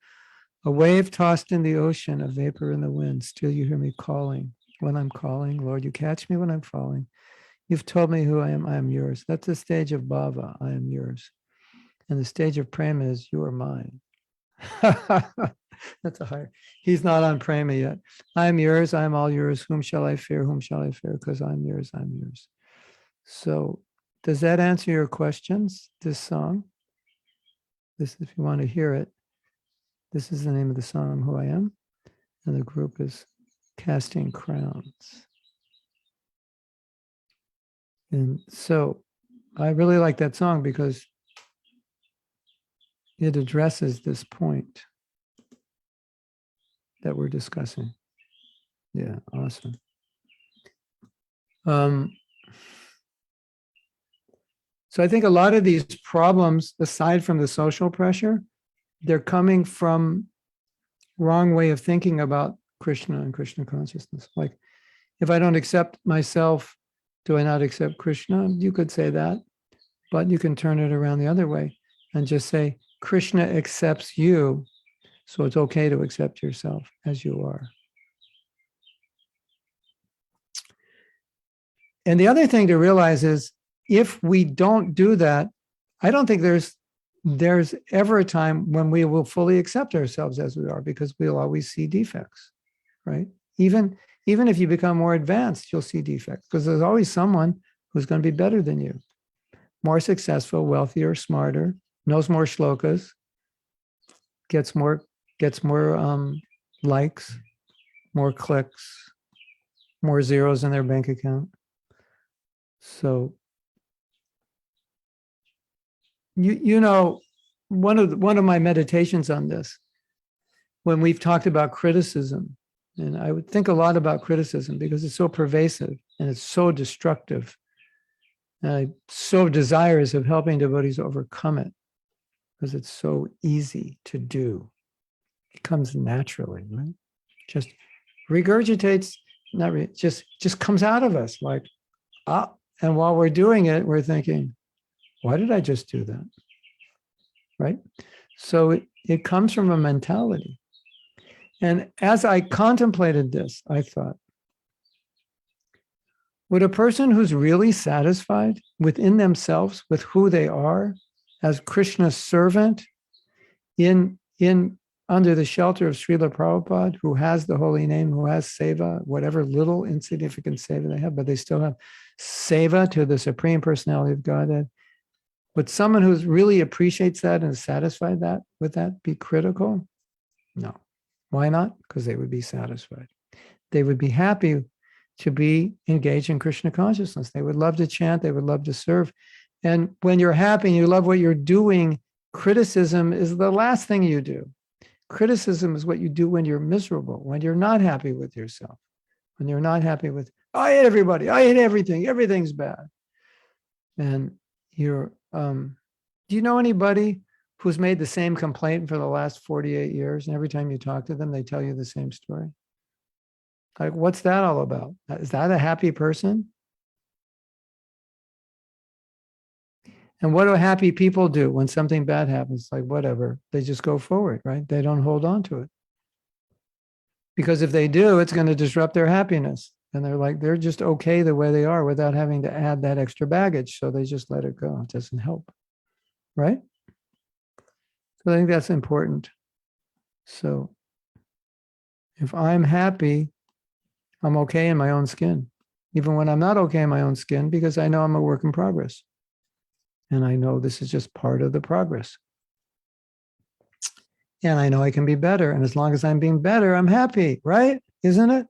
S1: A wave tossed in the ocean, a vapor in the wind. Still you hear me calling. When I'm calling, Lord, you catch me when I'm falling. You've told me who I am yours. That's the stage of bhava, I am yours. And the stage of prema is you are mine. That's a higher. He's not on prema yet. I'm yours, I'm all yours. Whom shall I fear? Whom shall I fear? Because I'm yours, I'm yours. So does that answer your questions, this song? This, if you want to hear it, this is the name of the song, Who I Am. And the group is Casting Crowns. And so I really like that song because it addresses this point that we're discussing. Yeah, awesome. So I think a lot of these problems, aside from the social pressure, they're coming from wrong way of thinking about Krishna and Krishna consciousness. Like, if I don't accept myself, do I not accept Krishna? You could say that, but you can turn it around the other way and just say, Krishna accepts you, so it's okay to accept yourself as you are. And the other thing to realize is if we don't do that, I don't think there's ever a time when we will fully accept ourselves as we are, because we'll always see defects, right? Even if you become more advanced, you'll see defects, because there's always someone who's going to be better than you, more successful, wealthier, smarter, knows more shlokas, gets more likes, more clicks, more zeros in their bank account. So, you know, one of my meditations on this, when we've talked about criticism, and I would think a lot about criticism because it's so pervasive and it's so destructive. And I'm so desirous of helping devotees overcome it because it's so easy to do. It comes naturally, right? Just regurgitates, just comes out of us like, and while we're doing it, we're thinking, why did I just do that? Right? So it comes from a mentality. And as I contemplated this, I thought, would a person who's really satisfied within themselves with who they are as Krishna's servant in under the shelter of Srila Prabhupada, who has the holy name, who has seva, whatever little insignificant seva they have, but they still have seva to the Supreme Personality of Godhead. Would someone who really appreciates that and is satisfied with that be critical? No. Why not? Because they would be satisfied. They would be happy to be engaged in Krishna consciousness. They would love to chant. They would love to serve. And when you're happy and you love what you're doing, criticism is the last thing you do. Criticism is what you do when you're miserable, when you're not happy with yourself, when you're not happy with, I hate everybody, I hate everything, everything's bad. And you're, do you know anybody who's made the same complaint for the last 48 years? And every time you talk to them, they tell you the same story. Like, what's that all about? Is that a happy person? And what do happy people do when something bad happens? Like, whatever, they just go forward, right? They don't hold on to it. Because if they do, it's going to disrupt their happiness. And they're just okay the way they are without having to add that extra baggage. So they just let it go. It doesn't help, right? So I think that's important. So if I'm happy, I'm okay in my own skin, even when I'm not okay in my own skin, because I know I'm a work in progress. And I know this is just part of the progress. And I know I can be better. And as long as I'm being better, I'm happy, right? Isn't it?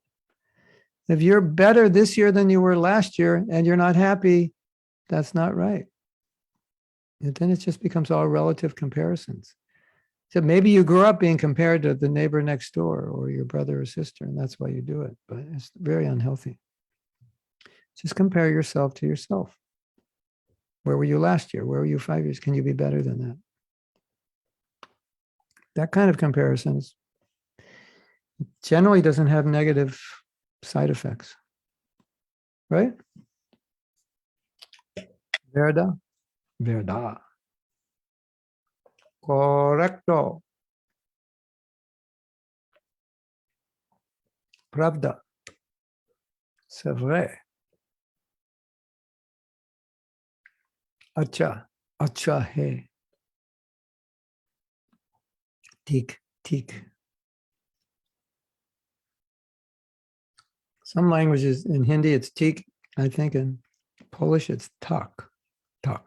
S1: If you're better this year than you were last year and you're not happy, that's not right. And then it just becomes all relative comparisons. So maybe you grew up being compared to the neighbor next door or your brother or sister, and that's why you do it. But it's very unhealthy. Just compare yourself to yourself. Where were you last year? Where were you 5 years? Can you be better than that? That kind of comparison generally doesn't have negative side effects, right? Verdad? Verdad. Correcto. Pravda. C'est vrai. Acha. Acha hai. Tik. Tik. Some languages, in Hindi, it's tik. I think in Polish, it's tak. Tak.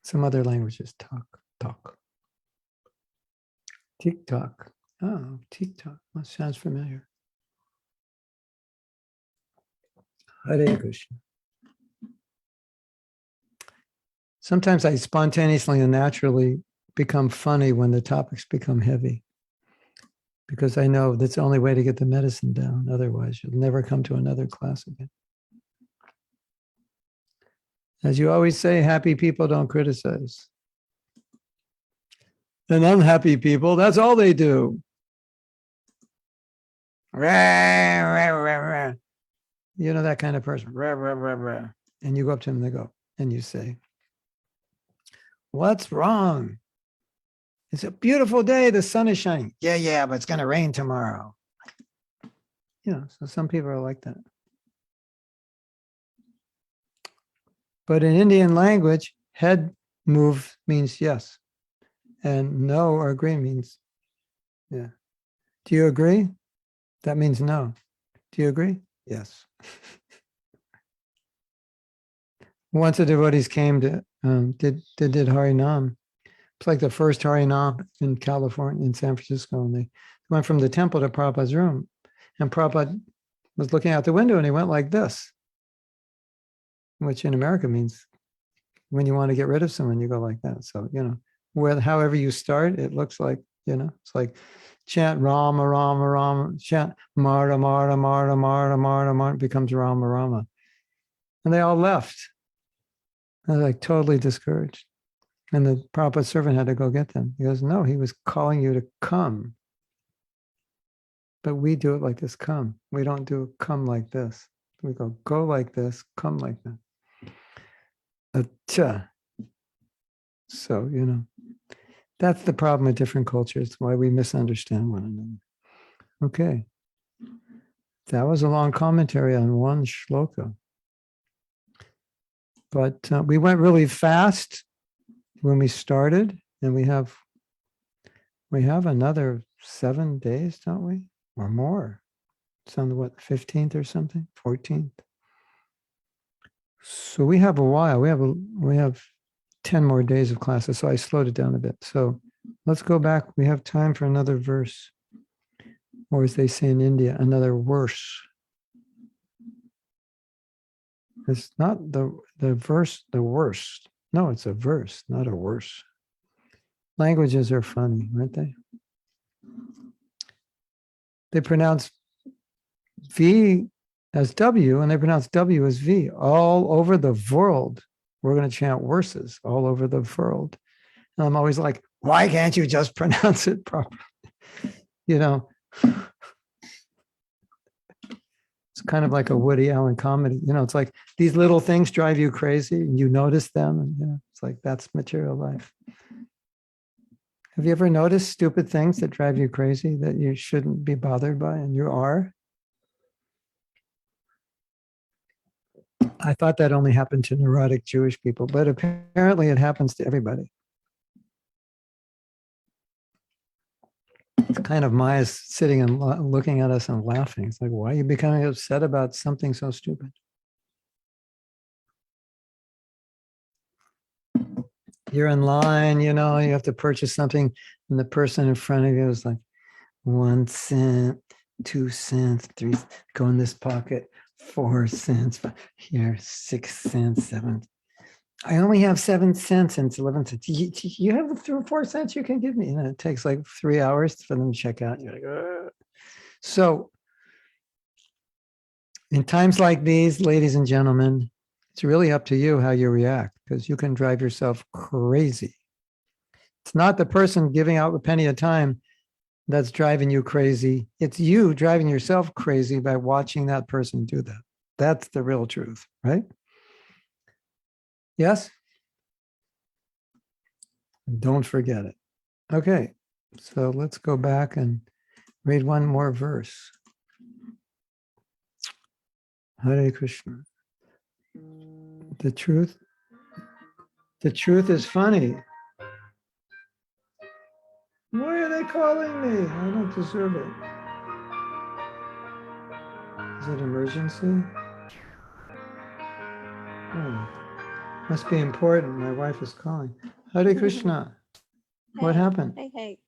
S1: Some other languages, tak. Tak. Tik-tock. Oh, TikTok. That sounds familiar. Hare Krishna. Sometimes I spontaneously and naturally become funny when the topics become heavy, because I know that's the only way to get the medicine down. Otherwise, you'll never come to another class again. As you always say, happy people don't criticize. And unhappy people, that's all they do. You know that kind of person. And you go up to them and you say, what's wrong? It's a beautiful day. The sun is shining. Yeah, but it's going to rain tomorrow. So some people are like that. But in Indian language, head move means yes. And no or agree means, yeah. Do you agree? That means no. Do you agree? Yes. Once the devotees came to, did Harinam. It's like the first Harinam in California, in San Francisco. And they went from the temple to Prabhupada's room. And Prabhupada was looking out the window and he went like this, which in America means when you want to get rid of someone, you go like that. So, however you start, it looks like, it's like chant Rama, Rama, Rama, chant Mara, Mara, Mara, Mara, Mara, Mara, it becomes Rama, Rama. And they all left. They're like totally discouraged. And the Prabhupada servant had to go get them. He goes, no, he was calling you to come. But we do it like this, come. We don't do come like this. We go like this, come like that. Acha. So, that's the problem with different cultures, why we misunderstand one another. Okay. That was a long commentary on one shloka. But we went really fast when we started, and we have another 7 days, don't we? Or more. It's on the 15th or something? 14th. So we have a while. We have 10 more days of classes, so I slowed it down a bit. So let's go back. We have time for another verse. Or as they say in India, another verse. It's not the verse, the worst. No, it's a verse, not a worse. Languages are funny, aren't they? They pronounce V as W and they pronounce W as V all over the world. We're going to chant verses all over the world. And I'm always like, why can't you just pronounce it properly? It's kind of like a Woody Allen comedy. It's like these little things drive you crazy and you notice them. And, it's like that's material life. Have you ever noticed stupid things that drive you crazy that you shouldn't be bothered by and you are? I thought that only happened to neurotic Jewish people, but apparently it happens to everybody. It's kind of Maya's sitting and looking at us and laughing. It's like, why are you becoming upset about something so stupid? You're in line, you have to purchase something, and the person in front of you is like, 1 cent, 2 cents, 3, go in this pocket, 4 cents, here, 6 cents, 7. I only have 7 cents and it's 11 cents. You have 3 or 4 cents you can give me. And it takes like 3 hours for them to check out. You're like, ugh. So in times like these, ladies and gentlemen, it's really up to you how you react, because you can drive yourself crazy. It's not the person giving out a penny at a time that's driving you crazy. It's you driving yourself crazy by watching that person do that. That's the real truth, right? Yes? Don't forget it. Okay, so let's go back and read one more verse. Hare Krishna. The truth is funny. Why are they calling me? I don't deserve it. Is it emergency? Oh, must be important. My wife is calling. Hare Krishna. What
S5: Hey,
S1: happened?
S5: Hey.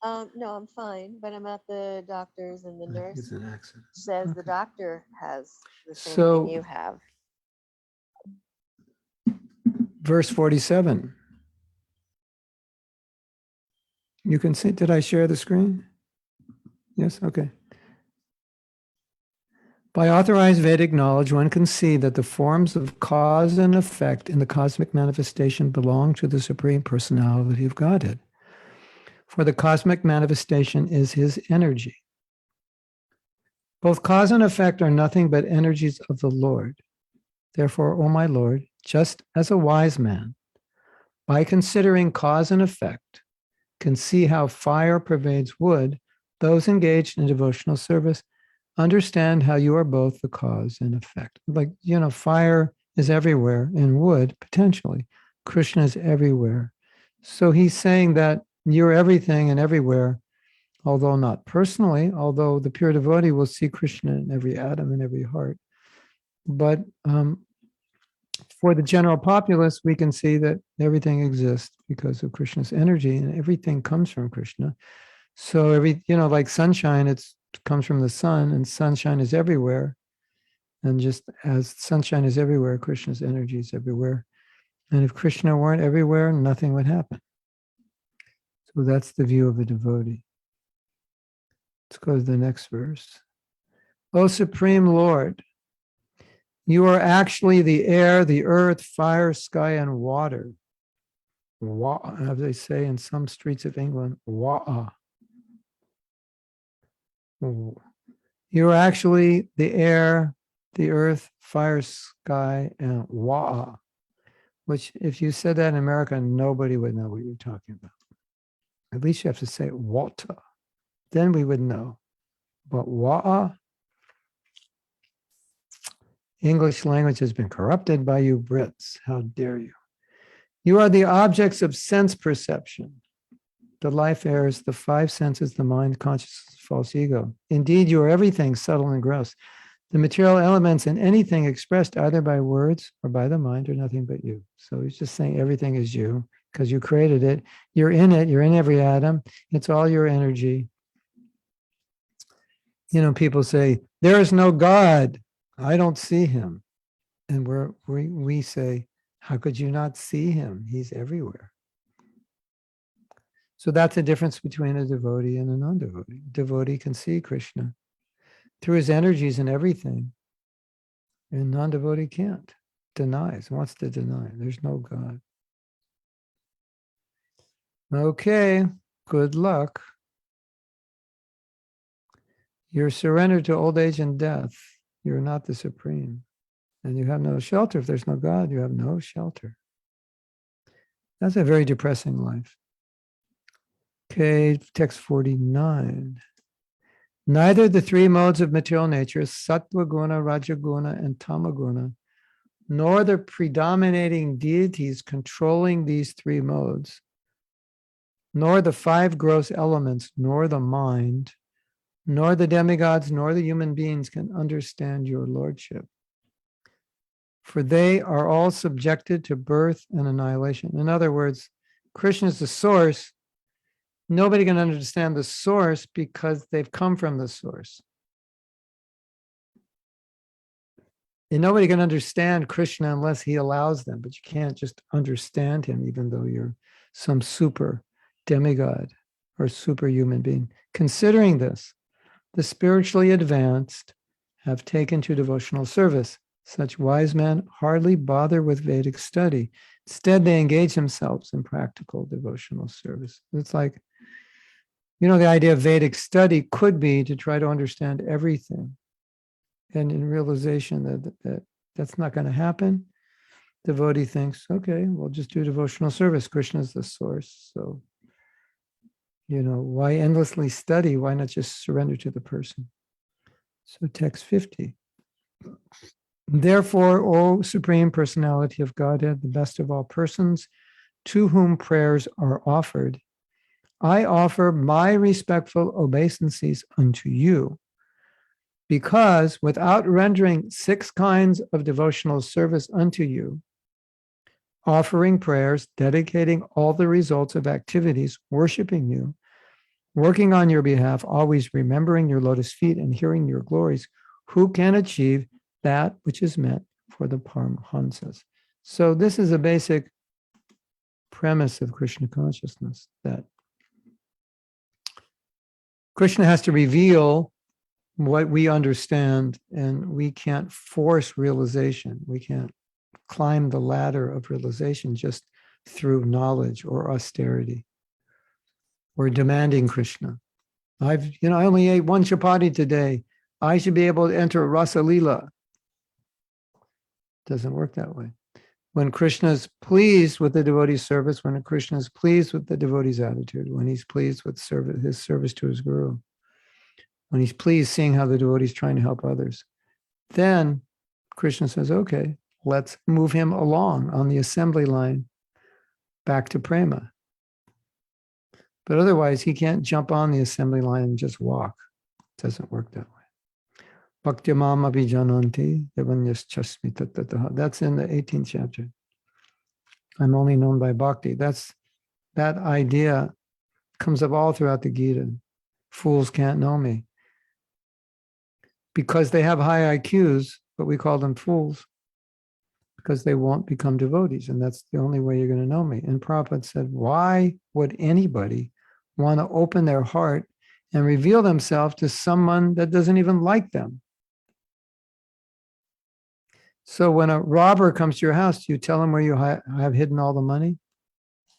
S5: No, I'm fine, but I'm at the doctor's and the nurse
S1: It's an accident.
S5: says the
S1: Okay.
S5: doctor has the same
S1: So-
S5: thing you have.
S1: Verse 47. You can see, did I share the screen? Yes, okay. By authorized Vedic knowledge, one can see that the forms of cause and effect in the cosmic manifestation belong to the Supreme Personality of Godhead. For the cosmic manifestation is his energy. Both cause and effect are nothing but energies of the Lord. Therefore, O my Lord, just as a wise man, by considering cause and effect, can see how fire pervades wood, those engaged in devotional service understand how you are both the cause and effect. Like, fire is everywhere and would potentially. Krishna is everywhere. So he's saying that you're everything and everywhere, although not personally, although the pure devotee will see Krishna in every atom and every heart. But for the general populace, we can see that everything exists because of Krishna's energy, and everything comes from Krishna. So like sunshine, it comes from the sun, and sunshine is everywhere. And just as sunshine is everywhere, Krishna's energy is everywhere. And if Krishna weren't everywhere, nothing would happen. So that's the view of a devotee. Let's go to the next verse. O Supreme Lord, you are actually the air, the earth, fire, sky, and water. As they say in some streets of England, wa'a. You are actually the air, the earth, fire, sky, and wa'a. Which, if you said that in America, nobody would know what you're talking about. At least you have to say water. Then we would know. But wa'a, English language has been corrupted by you Brits. How dare you? You are the objects of sense perception, the life airs, the five senses, the mind, consciousness, false ego. Indeed, you are everything subtle and gross. The material elements in anything expressed either by words or by the mind are nothing but you. So he's just saying everything is you because you created it. You're in it. You're in every atom. It's all your energy. People say, there is no God. I don't see him. And we say, how could you not see him? He's everywhere. So that's the difference between a devotee and a non-devotee. Devotee can see Krishna through his energies and everything. And non-devotee can't. Denies, wants to deny. There's no God. Okay, good luck. You're surrendered to old age and death. You're not the supreme. And you have no shelter. If there's no God, you have no shelter. That's a very depressing life. Okay, text 49. Neither the three modes of material nature, sattva guna, rajaguna, and tamaguna, nor the predominating deities controlling these three modes, nor the five gross elements, nor the mind, nor the demigods, nor the human beings can understand your lordship. For they are all subjected to birth and annihilation. In other words, Krishna is the source. Nobody can understand the source because they've come from the source. And nobody can understand Krishna unless he allows them, but you can't just understand him even though you're some super demigod or superhuman being. Considering this, the spiritually advanced have taken to devotional service. Such wise men hardly bother with Vedic study. Instead, they engage themselves in practical devotional service. It's like, the idea of Vedic study could be to try to understand everything. And in realization that that's not going to happen, devotee thinks, okay, we'll just do devotional service. Krishna is the source. So, why endlessly study? Why not just surrender to the person? So text 50. Therefore, O Supreme Personality of Godhead, the best of all persons, to whom prayers are offered, I offer my respectful obeisances unto you, because without rendering 6 kinds of devotional service unto you, offering prayers, dedicating all the results of activities, worshiping you, working on your behalf, always remembering your lotus feet and hearing your glories, who can achieve that which is meant for the Paramahansas? So this is a basic premise of Krishna consciousness, that Krishna has to reveal what we understand, and we can't force realization. We can't climb the ladder of realization just through knowledge or austerity or demanding Krishna. I only ate 1 chapati today. I should be able to enter Rasa Lila. Doesn't work that way. When Krishna is pleased with the devotee's service, when Krishna is pleased with the devotee's attitude, when he's pleased with his service to his guru, when he's pleased seeing how the devotee is trying to help others, then Krishna says, okay, let's move him along on the assembly line back to prema. But otherwise, he can't jump on the assembly line and just walk. It doesn't work that way. Bhakti mama vijananti, devanyas-chasmi tattataha. That's in the 18th chapter. I'm only known by bhakti. That idea comes up all throughout the Gita. Fools can't know me. Because they have high IQs, but we call them fools because they won't become devotees. And that's the only way you're going to know me. And Prabhupada said, why would anybody want to open their heart and reveal themselves to someone that doesn't even like them? So when a robber comes to your house, do you tell him where you have hidden all the money?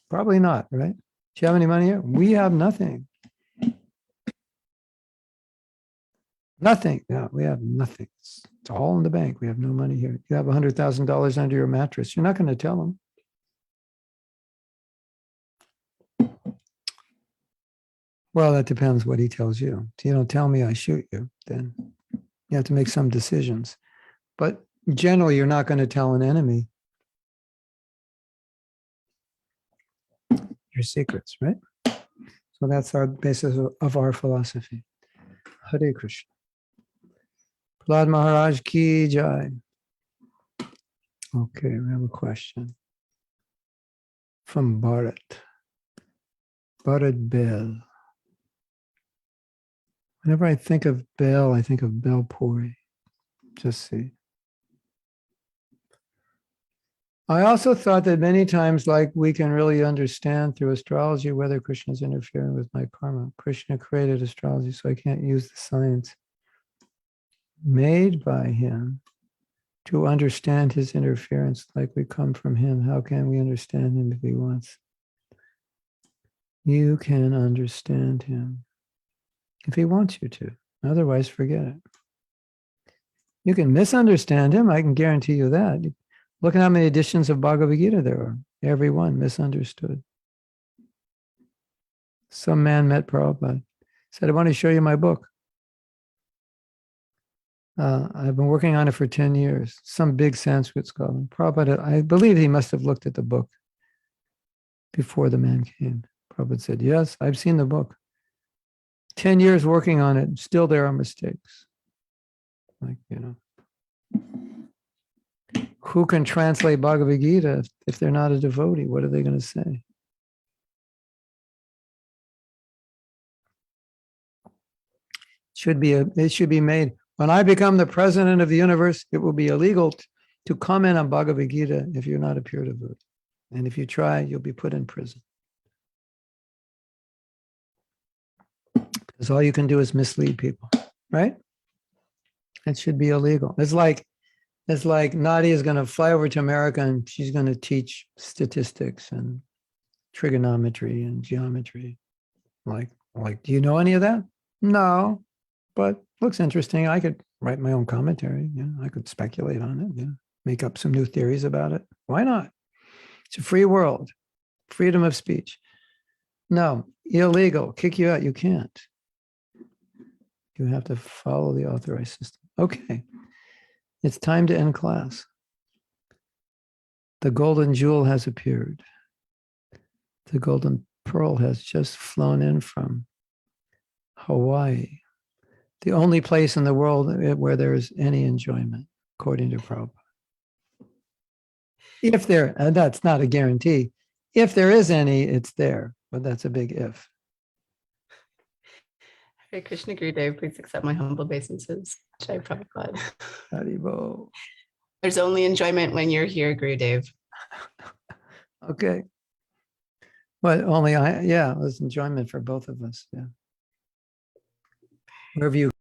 S1: Probably not, right? Do you have any money here? We have nothing. Nothing. Yeah, we have nothing. It's all in the bank. We have no money here. You have $100,000 under your mattress. You're not going to tell them. Well, that depends what he tells you. If you don't tell me, I shoot you. Then you have to make some decisions. But generally, you're not going to tell an enemy your secrets, right? So that's our basis of our philosophy. Hare Krishna. Prahlad Maharaj ki jai. Okay, we have a question from Bharat. Bharat Bell. Whenever I think of Bell, I think of Bell Puri. Just see. I also thought that many times, like we can really understand through astrology whether Krishna is interfering with my karma. Krishna created astrology, so I can't use the science made by him to understand his interference like we come from him. How can we understand him if he wants? You can understand him if he wants you to. Otherwise, forget it. You can misunderstand him. I can guarantee you that. Look at how many editions of Bhagavad Gita there are. Every one misunderstood. Some man met Prabhupada. Said, I want to show you my book. I've been working on it for 10 years. Some big Sanskrit scholar. Prabhupada, I believe he must have looked at the book before the man came. Prabhupada said, yes, I've seen the book. 10 years working on it, still there are mistakes. Like, who can translate Bhagavad Gita if they're not a devotee? What are they going to say? It should be made. When I become the president of the universe, it will be illegal to comment on Bhagavad Gita if you're not a pure devotee. And if you try, you'll be put in prison. Because all you can do is mislead people, right? It should be illegal. It's like Nadia is going to fly over to America and she's going to teach statistics and trigonometry and geometry. Like, do you know any of that? No, but looks interesting. I could write my own commentary. I could speculate on it. Make up some new theories about it. Why not? It's a free world, freedom of speech. No, illegal. Kick you out. You can't. You have to follow the authorized system. Okay, it's time to end class. The golden jewel has appeared. The golden pearl has just flown in from Hawaii, the only place in the world where there is any enjoyment, according to Prabhupada. If there, and that's not a guarantee, if there is any, it's there, but that's a big if.
S6: Hare Krishna Gurudev, please accept my humble obeisances. Jai Prabhupada.
S1: Haribo.
S6: There's only enjoyment when you're here, Gurudev.
S1: Okay. But only there's enjoyment for both of us. Yeah. Wherever you